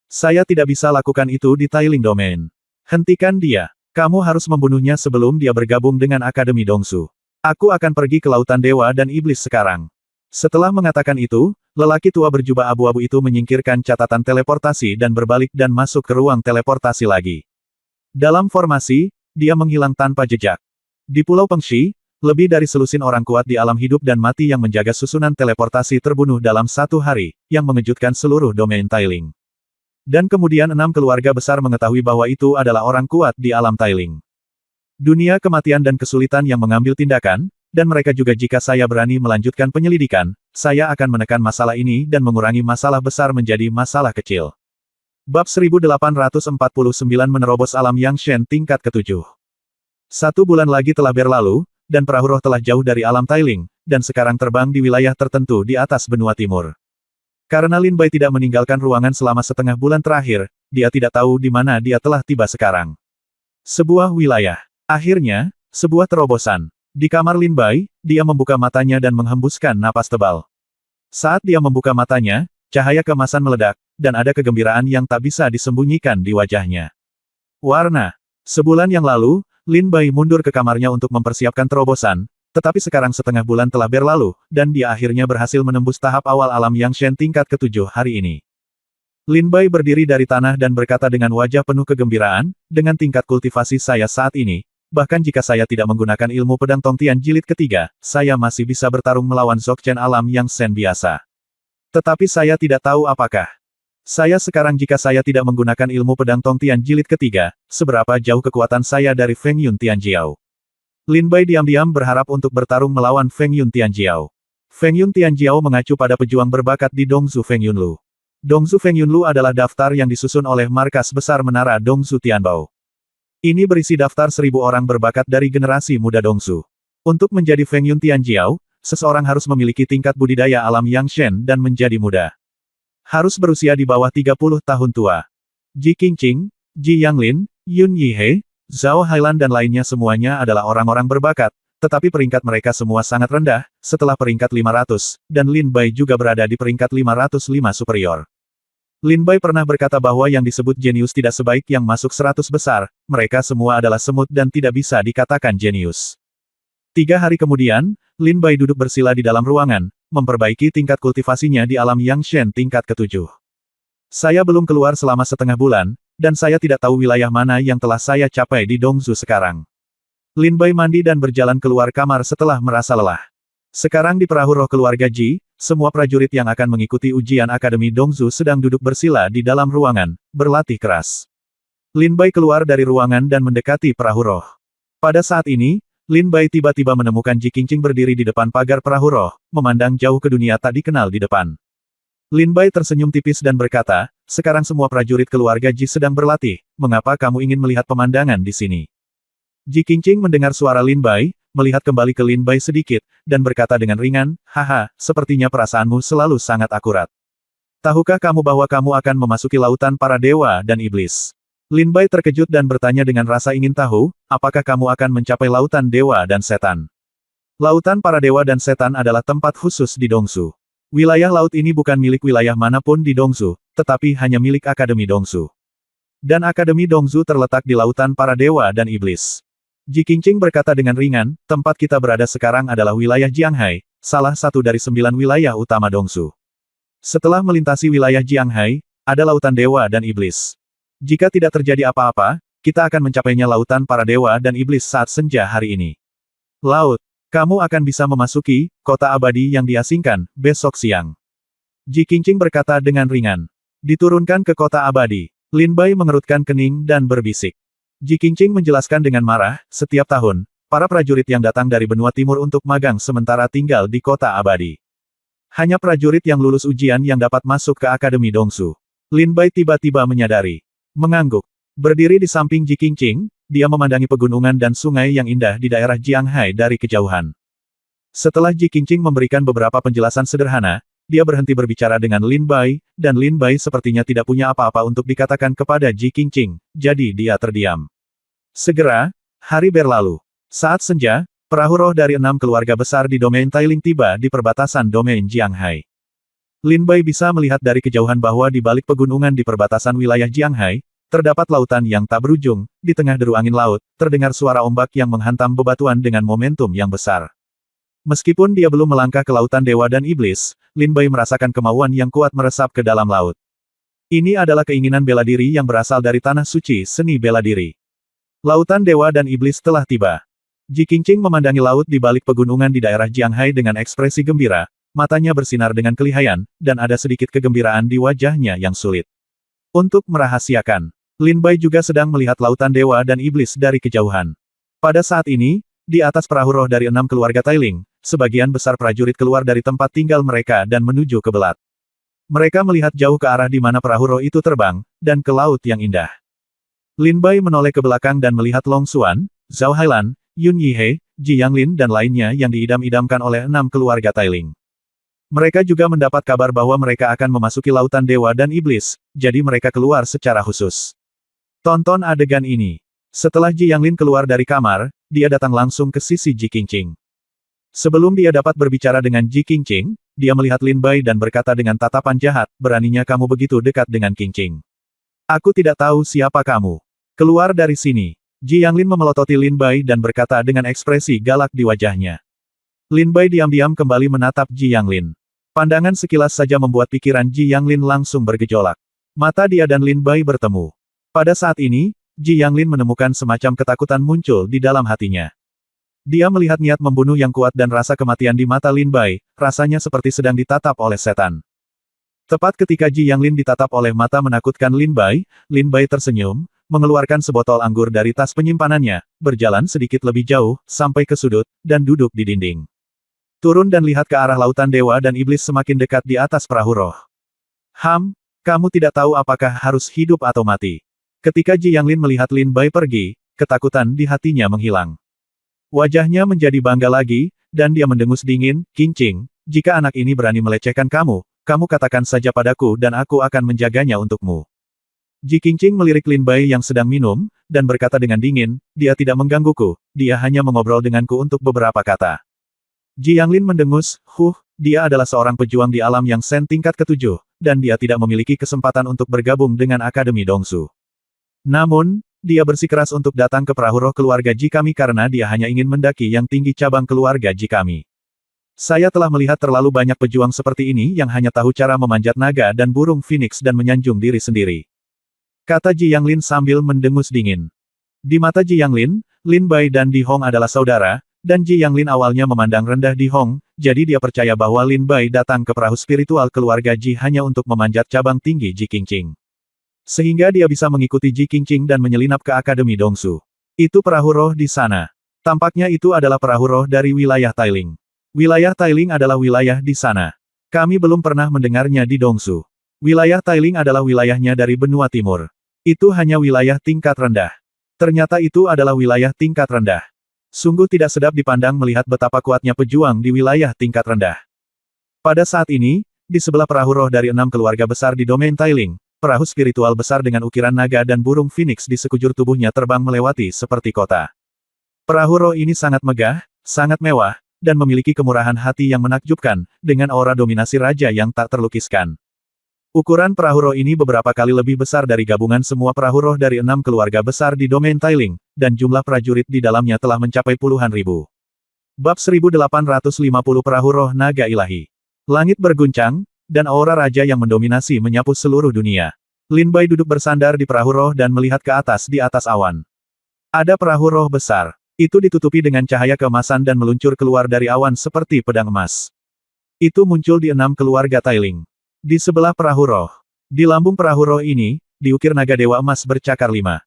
Saya tidak bisa lakukan itu di Tailing Domain. Hentikan dia. Kamu harus membunuhnya sebelum dia bergabung dengan Akademi Dongsu. Aku akan pergi ke Lautan Dewa dan Iblis sekarang. Setelah mengatakan itu, lelaki tua berjubah abu-abu itu menyingkirkan catatan teleportasi dan berbalik dan masuk ke ruang teleportasi lagi. Dalam formasi, dia menghilang tanpa jejak. Di Pulau Pengshi, lebih dari selusin orang kuat di alam hidup dan mati yang menjaga susunan teleportasi terbunuh dalam 1 hari, yang mengejutkan seluruh domain Tailing. Dan kemudian 6 keluarga besar mengetahui bahwa itu adalah orang kuat di alam Tailing. Dunia kematian dan kesulitan yang mengambil tindakan, dan mereka juga jika saya berani melanjutkan penyelidikan, saya akan menekan masalah ini dan mengurangi masalah besar menjadi masalah kecil. Bab 1849 menerobos alam Yang Shen tingkat ke-7. 1 bulan lagi telah berlalu, dan perahu roh telah jauh dari alam Tailing, dan sekarang terbang di wilayah tertentu di atas benua timur. Karena Lin Bai tidak meninggalkan ruangan selama setengah bulan terakhir, dia tidak tahu di mana dia telah tiba sekarang. Sebuah wilayah. Akhirnya, sebuah terobosan. Di kamar Lin Bai, dia membuka matanya dan menghembuskan napas tebal. Saat dia membuka matanya, cahaya keemasan meledak, dan ada kegembiraan yang tak bisa disembunyikan di wajahnya. Warna. Sebulan yang lalu, Lin Bai mundur ke kamarnya untuk mempersiapkan terobosan, tetapi sekarang setengah bulan telah berlalu, dan dia akhirnya berhasil menembus tahap awal alam Yang Shen tingkat ke-7 hari ini. Lin Bai berdiri dari tanah dan berkata dengan wajah penuh kegembiraan, dengan tingkat kultivasi saya saat ini, bahkan jika saya tidak menggunakan ilmu pedang Tongtian jilid ketiga, saya masih bisa bertarung melawan Dzogchen alam yang Shen biasa. Tetapi saya tidak tahu apakah saya sekarang jika saya tidak menggunakan ilmu pedang Tongtian jilid ketiga, seberapa jauh kekuatan saya dari Feng Yun Tianjiao. Lin Bai diam-diam berharap untuk bertarung melawan Feng Yun Tianjiao. Feng Yun Tianjiao mengacu pada pejuang berbakat di Dongzu Feng Yunlu. Dongzu Feng Yunlu adalah daftar yang disusun oleh Markas Besar Menara Dongzu Tianbao. Ini berisi daftar 1000 orang berbakat dari generasi muda Dongzu. Untuk menjadi Feng Yun Tianjiao, seseorang harus memiliki tingkat budidaya alam yang Shen dan menjadi muda. Harus berusia di bawah 30 tahun tua. Ji Qingqing, Ji Yanglin, Yun Yihe, Zhao Hailan dan lainnya semuanya adalah orang-orang berbakat, tetapi peringkat mereka semua sangat rendah, setelah peringkat 500, dan Lin Bai juga berada di peringkat 505 superior. Lin Bai pernah berkata bahwa yang disebut jenius tidak sebaik yang masuk 100 besar, mereka semua adalah semut dan tidak bisa dikatakan jenius. 3 hari kemudian, Lin Bai duduk bersila di dalam ruangan, memperbaiki tingkat kultivasinya di alam Yang Shen tingkat ke-7. Saya belum keluar selama setengah bulan, dan saya tidak tahu wilayah mana yang telah saya capai di Dongzu sekarang. Lin Bai mandi dan berjalan keluar kamar setelah merasa lelah. Sekarang di perahu roh keluarga Ji, semua prajurit yang akan mengikuti ujian Akademi Dongzu sedang duduk bersila di dalam ruangan, berlatih keras. Lin Bai keluar dari ruangan dan mendekati perahu roh. Pada saat ini, Lin Bai tiba-tiba menemukan Ji Qingqing berdiri di depan pagar perahu roh, memandang jauh ke dunia tak dikenal di depan. Lin Bai tersenyum tipis dan berkata, sekarang semua prajurit keluarga Ji sedang berlatih, mengapa kamu ingin melihat pemandangan di sini? Ji Qingqing mendengar suara Lin Bai, melihat kembali ke Lin Bai sedikit, dan berkata dengan ringan, haha, sepertinya perasaanmu selalu sangat akurat. Tahukah kamu bahwa kamu akan memasuki lautan para dewa dan iblis? Lin Bai terkejut dan bertanya dengan rasa ingin tahu, apakah kamu akan mencapai lautan dewa dan setan? Lautan para dewa dan setan adalah tempat khusus di Dongzu. Wilayah laut ini bukan milik wilayah manapun di Dongzu, tetapi hanya milik Akademi Dongzu. Dan Akademi Dongzu terletak di lautan para dewa dan iblis. Ji Qingqing berkata dengan ringan, tempat kita berada sekarang adalah wilayah Jianghai, salah satu dari 9 wilayah utama Dongzu. Setelah melintasi wilayah Jianghai, ada lautan dewa dan iblis. Jika tidak terjadi apa-apa, kita akan mencapainya lautan para dewa dan iblis saat senja hari ini. Laut, kamu akan bisa memasuki kota abadi yang diasingkan besok siang. Ji Qingqing berkata dengan ringan. Diturunkan ke kota abadi. Lin Bai mengerutkan kening dan berbisik. Ji Qingqing menjelaskan dengan marah, setiap tahun, para prajurit yang datang dari benua timur untuk magang sementara tinggal di kota abadi. Hanya prajurit yang lulus ujian yang dapat masuk ke Akademi Dongzu. Lin Bai tiba-tiba menyadari. Mengangguk. Berdiri di samping Ji Qingqing, dia memandangi pegunungan dan sungai yang indah di daerah Jianghai dari kejauhan. Setelah Ji Qingqing memberikan beberapa penjelasan sederhana, dia berhenti berbicara dengan Lin Bai, dan Lin Bai sepertinya tidak punya apa-apa untuk dikatakan kepada Ji Qingqing, jadi dia terdiam. Segera, hari berlalu. Saat senja, perahu roh dari 6 keluarga besar di domain Tailing tiba di perbatasan domain Jianghai. Lin Bai bisa melihat dari kejauhan bahwa di balik pegunungan di perbatasan wilayah Jianghai, terdapat lautan yang tak berujung, di tengah deru angin laut, terdengar suara ombak yang menghantam bebatuan dengan momentum yang besar. Meskipun dia belum melangkah ke lautan dewa dan iblis, Lin Bai merasakan kemauan yang kuat meresap ke dalam laut. Ini adalah keinginan bela diri yang berasal dari tanah suci seni bela diri. Lautan dewa dan iblis telah tiba. Ji Qingqing memandangi laut di balik pegunungan di daerah Jianghai dengan ekspresi gembira, matanya bersinar dengan kelihayan, dan ada sedikit kegembiraan di wajahnya yang sulit. Untuk merahasiakan, Lin Bai juga sedang melihat lautan dewa dan iblis dari kejauhan. Pada saat ini, di atas perahu roh dari 6 keluarga Tailing, sebagian besar prajurit keluar dari tempat tinggal mereka dan menuju ke Belat. Mereka melihat jauh ke arah di mana perahu roh itu terbang, dan ke laut yang indah. Lin Bai menoleh ke belakang dan melihat Long Xuan, Zhao Hailan, Yun Yihe, Ji Yanglin dan lainnya yang diidam-idamkan oleh 6 keluarga Tailing. Mereka juga mendapat kabar bahwa mereka akan memasuki lautan dewa dan iblis, jadi mereka keluar secara khusus. Tonton adegan ini. Setelah Ji Yanglin keluar dari kamar, dia datang langsung ke sisi Ji Qingqing. Sebelum dia dapat berbicara dengan Ji Qingqing, dia melihat Lin Bai dan berkata dengan tatapan jahat, beraninya kamu begitu dekat dengan Qingqing. Aku tidak tahu siapa kamu. Keluar dari sini. Ji Yanglin memelototi Lin Bai dan berkata dengan ekspresi galak di wajahnya. Lin Bai diam-diam kembali menatap Ji Yanglin. Pandangan sekilas saja membuat pikiran Ji Yanglin langsung bergejolak. Mata dia dan Lin Bai bertemu. Pada saat ini, Ji Yanglin menemukan semacam ketakutan muncul di dalam hatinya. Dia melihat niat membunuh yang kuat dan rasa kematian di mata Lin Bai, rasanya seperti sedang ditatap oleh setan. Tepat ketika Ji Yanglin ditatap oleh mata menakutkan Lin Bai tersenyum, mengeluarkan sebotol anggur dari tas penyimpanannya, berjalan sedikit lebih jauh, sampai ke sudut, dan duduk di dinding. Turun dan lihat ke arah lautan dewa dan iblis semakin dekat di atas perahu roh. Kamu tidak tahu apakah harus hidup atau mati. Ketika Ji Yanglin melihat Lin Bai pergi, ketakutan di hatinya menghilang. Wajahnya menjadi bangga lagi, dan dia mendengus dingin, "Qingqing, jika anak ini berani melecehkan kamu katakan saja padaku dan aku akan menjaganya untukmu." Ji Qingqing melirik Lin Bai yang sedang minum, dan berkata dengan dingin, "Dia tidak menggangguku, dia hanya mengobrol denganku untuk beberapa kata." Ji Yanglin mendengus, dia adalah seorang pejuang di alam yang Sen tingkat ke-7, dan dia tidak memiliki kesempatan untuk bergabung dengan Akademi Dongsu. Namun, dia bersikeras untuk datang ke perahu roh keluarga Ji kami karena dia hanya ingin mendaki yang tinggi cabang keluarga Ji kami. Saya telah melihat terlalu banyak pejuang seperti ini yang hanya tahu cara memanjat naga dan burung phoenix dan menyanjung diri sendiri. Kata Ji Yanglin sambil mendengus dingin. Di mata Ji Yanglin, Lin Bai dan Di Hong adalah saudara, dan Ji Yanglin awalnya memandang rendah Di Hong, jadi dia percaya bahwa Lin Bai datang ke perahu spiritual keluarga Ji hanya untuk memanjat cabang tinggi Ji Qingqing. Sehingga dia bisa mengikuti Ji Qingqing dan menyelinap ke Akademi Dongsu. Itu perahu roh di sana. Tampaknya itu adalah perahu roh dari wilayah Tailing. Wilayah Tailing adalah wilayah di sana. Kami belum pernah mendengarnya di Dongsu. Wilayah Tailing adalah wilayahnya dari benua timur. Itu hanya wilayah tingkat rendah. Ternyata itu adalah wilayah tingkat rendah. Sungguh tidak sedap dipandang melihat betapa kuatnya pejuang di wilayah tingkat rendah. Pada saat ini, di sebelah perahu roh dari 6 keluarga besar di domain Tailing, perahu spiritual besar dengan ukiran naga dan burung phoenix di sekujur tubuhnya terbang melewati seperti kota. Perahu roh ini sangat megah, sangat mewah, dan memiliki kemurahan hati yang menakjubkan, dengan aura dominasi raja yang tak terlukiskan. Ukuran perahu roh ini beberapa kali lebih besar dari gabungan semua perahu roh dari 6 keluarga besar di domain Tailing, dan jumlah prajurit di dalamnya telah mencapai puluhan ribu. Bab 1850 Perahu Roh Naga Ilahi. Langit berguncang, dan aura raja yang mendominasi menyapu seluruh dunia. Lin Bai duduk bersandar di perahu roh dan melihat ke atas di atas awan. Ada perahu roh besar. Itu ditutupi dengan cahaya keemasan dan meluncur keluar dari awan seperti pedang emas. Itu muncul di 6 keluarga Tailing. Di sebelah perahu roh. Di lambung perahu roh ini, diukir naga dewa emas bercakar 5.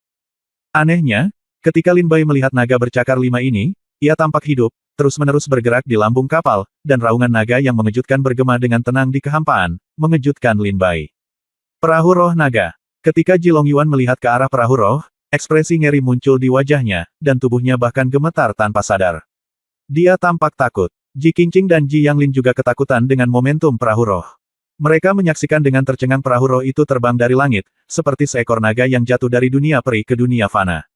Anehnya, ketika Lin Bai melihat naga bercakar 5 ini, ia tampak hidup, terus-menerus bergerak di lambung kapal, dan raungan naga yang mengejutkan bergema dengan tenang di kehampaan, mengejutkan Lin Bai. Perahu roh naga. Ketika Ji Longyuan melihat ke arah perahu roh, ekspresi ngeri muncul di wajahnya, dan tubuhnya bahkan gemetar tanpa sadar. Dia tampak takut. Ji Qingqing dan Ji Yanglin juga ketakutan dengan momentum perahu roh. Mereka menyaksikan dengan tercengang perahu roh itu terbang dari langit, seperti seekor naga yang jatuh dari dunia peri ke dunia fana.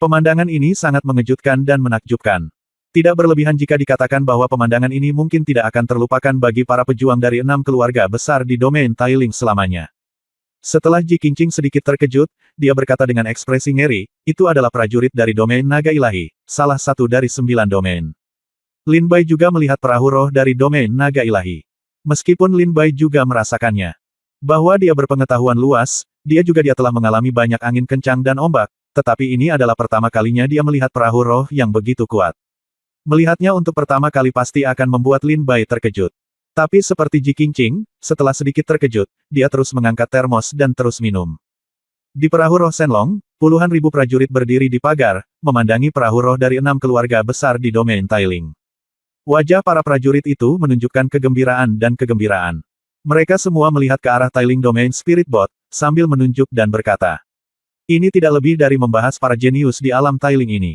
Pemandangan ini sangat mengejutkan dan menakjubkan. Tidak berlebihan jika dikatakan bahwa pemandangan ini mungkin tidak akan terlupakan bagi para pejuang dari 6 keluarga besar di domain Tailing selamanya. Setelah Ji Qingqing sedikit terkejut, dia berkata dengan ekspresi ngeri, itu adalah prajurit dari domain naga ilahi, salah satu dari 9 domain. Lin Bai juga melihat perahu roh dari domain naga ilahi. Meskipun Lin Bai juga merasakannya. Bahwa dia berpengetahuan luas, dia telah mengalami banyak angin kencang dan ombak, tetapi ini adalah pertama kalinya dia melihat perahu roh yang begitu kuat. Melihatnya untuk pertama kali pasti akan membuat Lin Bai terkejut. Tapi seperti Ji Qingqing, setelah sedikit terkejut, dia terus mengangkat termos dan terus minum. Di perahu roh Shenlong, puluhan ribu prajurit berdiri di pagar, memandangi perahu roh dari 6 keluarga besar di domain Tailing. Wajah para prajurit itu menunjukkan kegembiraan dan kegembiraan. Mereka semua melihat ke arah Tailing Domain Spirit Boat, sambil menunjuk dan berkata. Ini tidak lebih dari membahas para jenius di alam Tailing ini.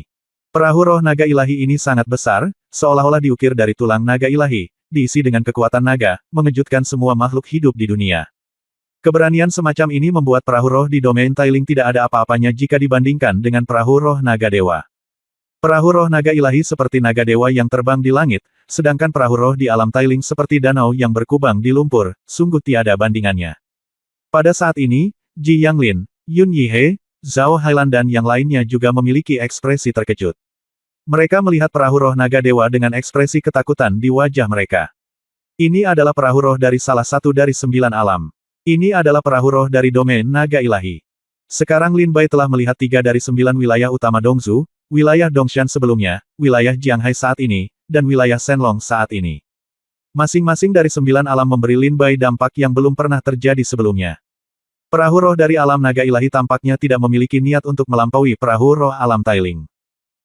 Perahu roh naga ilahi ini sangat besar, seolah-olah diukir dari tulang naga ilahi, diisi dengan kekuatan naga, mengejutkan semua makhluk hidup di dunia. Keberanian semacam ini membuat perahu roh di domain Tailing tidak ada apa-apanya jika dibandingkan dengan perahu roh naga dewa. Perahu roh naga ilahi seperti naga dewa yang terbang di langit, sedangkan perahu roh di alam Tailing seperti danau yang berkubang di lumpur, sungguh tiada bandingannya. Pada saat ini, Ji Yanglin, Yun Yihe, Zhao Hailan dan yang lainnya juga memiliki ekspresi terkejut. Mereka melihat perahu roh naga dewa dengan ekspresi ketakutan di wajah mereka. Ini adalah perahu roh dari salah satu dari 9 alam. Ini adalah perahu roh dari domain naga ilahi. Sekarang Lin Bai telah melihat 3 dari 9 wilayah utama Dongzu, wilayah Dongshan sebelumnya, wilayah Jianghai saat ini, dan wilayah Shenlong saat ini. Masing-masing dari 9 alam memberi Lin Bai dampak yang belum pernah terjadi sebelumnya. Perahu roh dari alam naga ilahi tampaknya tidak memiliki niat untuk melampaui perahu roh alam Tailing.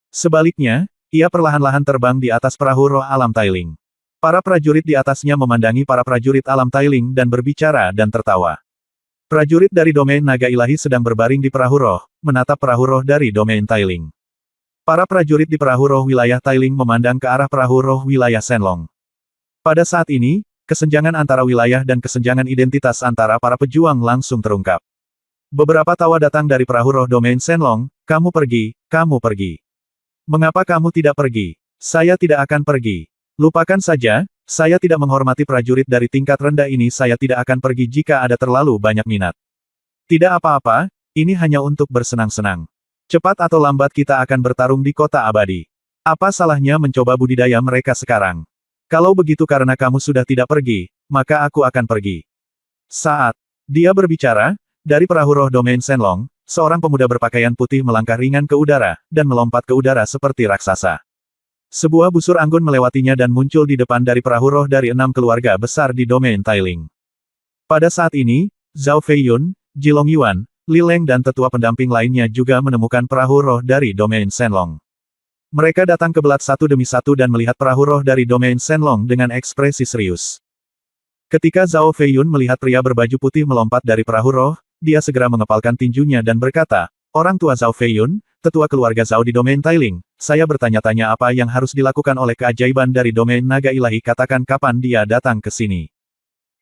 Sebaliknya, ia perlahan-lahan terbang di atas perahu roh alam Tailing. Para prajurit di atasnya memandangi para prajurit alam Tailing dan berbicara dan tertawa. Prajurit dari domain naga ilahi sedang berbaring di perahu roh, menatap perahu roh dari domain Tailing. Para prajurit di perahu roh wilayah Tailing memandang ke arah perahu roh wilayah Shenlong. Pada saat ini, kesenjangan antara wilayah dan kesenjangan identitas antara para pejuang langsung terungkap. Beberapa tawa datang dari perahu roh domain Shenlong, kamu pergi, kamu pergi. Mengapa kamu tidak pergi? Saya tidak akan pergi. Lupakan saja, saya tidak menghormati prajurit dari tingkat rendah ini, saya tidak akan pergi jika ada terlalu banyak minat. Tidak apa-apa, ini hanya untuk bersenang-senang. Cepat atau lambat kita akan bertarung di kota abadi. Apa salahnya mencoba budidaya mereka sekarang? Kalau begitu karena kamu sudah tidak pergi, maka aku akan pergi. Saat dia berbicara, dari perahu roh domain Shenlong, seorang pemuda berpakaian putih melangkah ringan ke udara, dan melompat ke udara seperti raksasa. Sebuah busur anggun melewatinya dan muncul di depan dari perahu roh dari 6 keluarga besar di domain Tailing. Pada saat ini, Zhao Feiyun, Jilong Yuan, Li Leng dan tetua pendamping lainnya juga menemukan perahu roh dari domain Shenlong. Mereka datang ke belat satu demi satu dan melihat perahu roh dari domain Shenlong dengan ekspresi serius. Ketika Zhao Feiyun melihat pria berbaju putih melompat dari perahu roh, dia segera mengepalkan tinjunya dan berkata, orang tua Zhao Feiyun, tetua keluarga Zhao di domain Tailing, saya bertanya-tanya apa yang harus dilakukan oleh keajaiban dari domain naga ilahi, katakan kapan dia datang ke sini.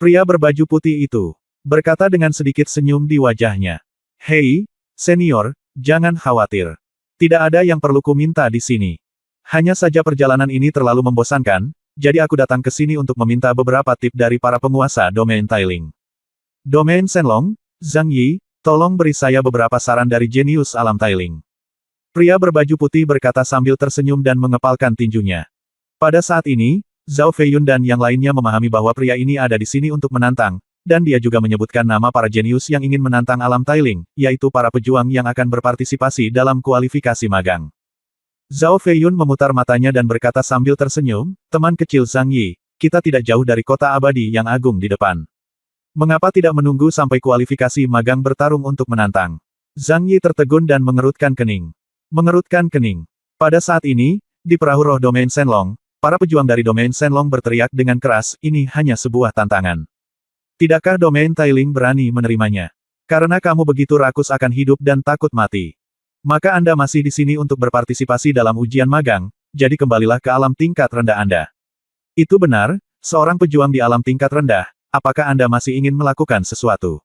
Pria berbaju putih itu berkata dengan sedikit senyum di wajahnya. Hei, senior, jangan khawatir. Tidak ada yang perlu ku minta di sini. Hanya saja perjalanan ini terlalu membosankan, jadi aku datang ke sini untuk meminta beberapa tip dari para penguasa domain Tailing. Domain Shenlong, Zhang Yi, tolong beri saya beberapa saran dari jenius alam Tailing. Pria berbaju putih berkata sambil tersenyum dan mengepalkan tinjunya. Pada saat ini, Zhao Feiyun dan yang lainnya memahami bahwa pria ini ada di sini untuk menantang, dan dia juga menyebutkan nama para jenius yang ingin menantang alam Tailing, yaitu para pejuang yang akan berpartisipasi dalam kualifikasi magang. Zhao Feiyun memutar matanya dan berkata sambil tersenyum, teman kecil Zhang Yi, kita tidak jauh dari kota abadi yang agung di depan. Mengapa tidak menunggu sampai kualifikasi magang bertarung untuk menantang? Zhang Yi tertegun dan mengerutkan kening. Mengerutkan kening. Pada saat ini, di perahu roh domain Shenlong, para pejuang dari domain Shenlong berteriak dengan keras, ini hanya sebuah tantangan. Tidakkah domain Tailing berani menerimanya? Karena kamu begitu rakus akan hidup dan takut mati. Maka Anda masih di sini untuk berpartisipasi dalam ujian magang, jadi kembalilah ke alam tingkat rendah Anda. Itu benar, seorang pejuang di alam tingkat rendah, apakah Anda masih ingin melakukan sesuatu?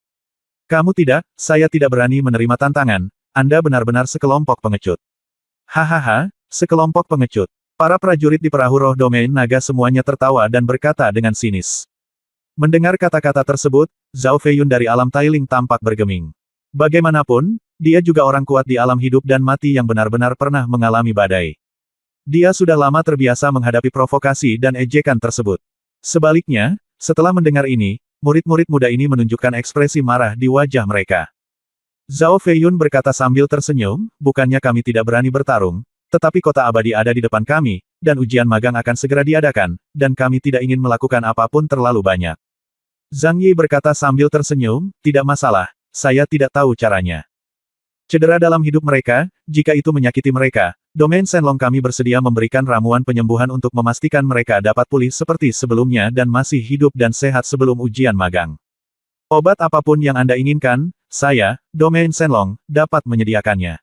Kamu tidak, saya tidak berani menerima tantangan, Anda benar-benar sekelompok pengecut. Hahaha, sekelompok pengecut. Para prajurit di perahu roh domain naga semuanya tertawa dan berkata dengan sinis. Mendengar kata-kata tersebut, Zhao Feiyun dari alam Tailing tampak bergeming. Bagaimanapun, dia juga orang kuat di alam hidup dan mati yang benar-benar pernah mengalami badai. Dia sudah lama terbiasa menghadapi provokasi dan ejekan tersebut. Sebaliknya, setelah mendengar ini, murid-murid muda ini menunjukkan ekspresi marah di wajah mereka. Zhao Feiyun berkata sambil tersenyum, bukannya kami tidak berani bertarung, tetapi kota abadi ada di depan kami, dan ujian magang akan segera diadakan, dan kami tidak ingin melakukan apapun terlalu banyak. Zhang Yi berkata sambil tersenyum, tidak masalah, saya tidak tahu caranya. Cedera dalam hidup mereka, jika itu menyakiti mereka, domain Shenlong kami bersedia memberikan ramuan penyembuhan untuk memastikan mereka dapat pulih seperti sebelumnya dan masih hidup dan sehat sebelum ujian magang. Obat apapun yang Anda inginkan, saya, domain Shenlong, dapat menyediakannya.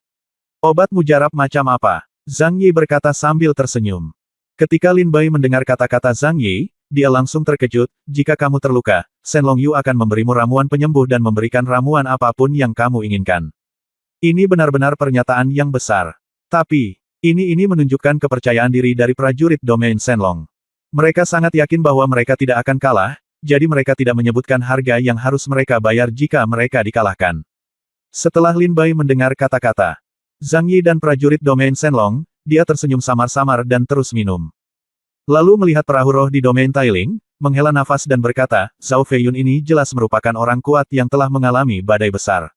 Obat mujarab macam apa? Zhang Yi berkata sambil tersenyum. Ketika Lin Bai mendengar kata-kata Zhang Yi, dia langsung terkejut, jika kamu terluka, Shenlong Yu akan memberimu ramuan penyembuh dan memberikan ramuan apapun yang kamu inginkan. Ini benar-benar pernyataan yang besar. Tapi, ini menunjukkan kepercayaan diri dari prajurit domain Shenlong. Mereka sangat yakin bahwa mereka tidak akan kalah, jadi mereka tidak menyebutkan harga yang harus mereka bayar jika mereka dikalahkan. Setelah Lin Bai mendengar kata-kata Zhang Yi dan prajurit domain Shenlong, dia tersenyum samar-samar dan terus minum. Lalu melihat perahu roh di domain Tailing, menghela nafas dan berkata, Zhao Feiyun ini jelas merupakan orang kuat yang telah mengalami badai besar.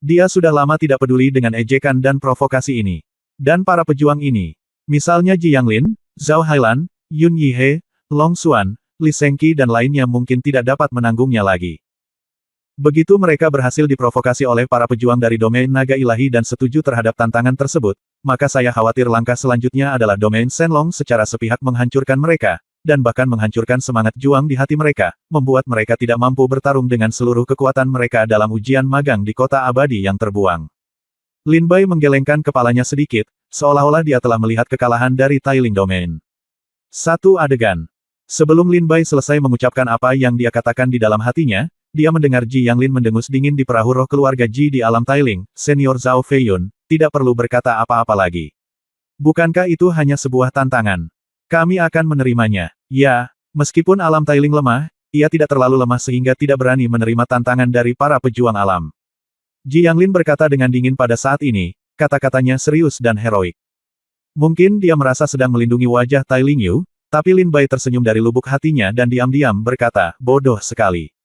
Dia sudah lama tidak peduli dengan ejekan dan provokasi ini. Dan para pejuang ini, misalnya Ji Yanglin, Zhao Hailan, Yun Yihe, Long Xuan, Li Shengqi dan lainnya mungkin tidak dapat menanggungnya lagi. Begitu mereka berhasil diprovokasi oleh para pejuang dari domain naga ilahi dan setuju terhadap tantangan tersebut, maka saya khawatir langkah selanjutnya adalah domain Shenlong secara sepihak menghancurkan mereka, dan bahkan menghancurkan semangat juang di hati mereka, membuat mereka tidak mampu bertarung dengan seluruh kekuatan mereka dalam ujian magang di kota abadi yang terbuang. Lin Bai menggelengkan kepalanya sedikit, seolah-olah dia telah melihat kekalahan dari Tailing Domain. Satu adegan. Sebelum Lin Bai selesai mengucapkan apa yang dia katakan di dalam hatinya, dia mendengar Ji Yanglin mendengus dingin di perahu roh keluarga Ji di alam Tailing, Senior Zhao Feiyun, tidak perlu berkata apa-apa lagi. Bukankah itu hanya sebuah tantangan? Kami akan menerimanya. Ya, meskipun alam Tailing lemah, ia tidak terlalu lemah sehingga tidak berani menerima tantangan dari para pejuang alam. Ji Yanglin berkata dengan dingin pada saat ini, kata-katanya serius dan heroik. Mungkin dia merasa sedang melindungi wajah Tailing Yu, tapi Lin Bai tersenyum dari lubuk hatinya dan diam-diam berkata, bodoh sekali.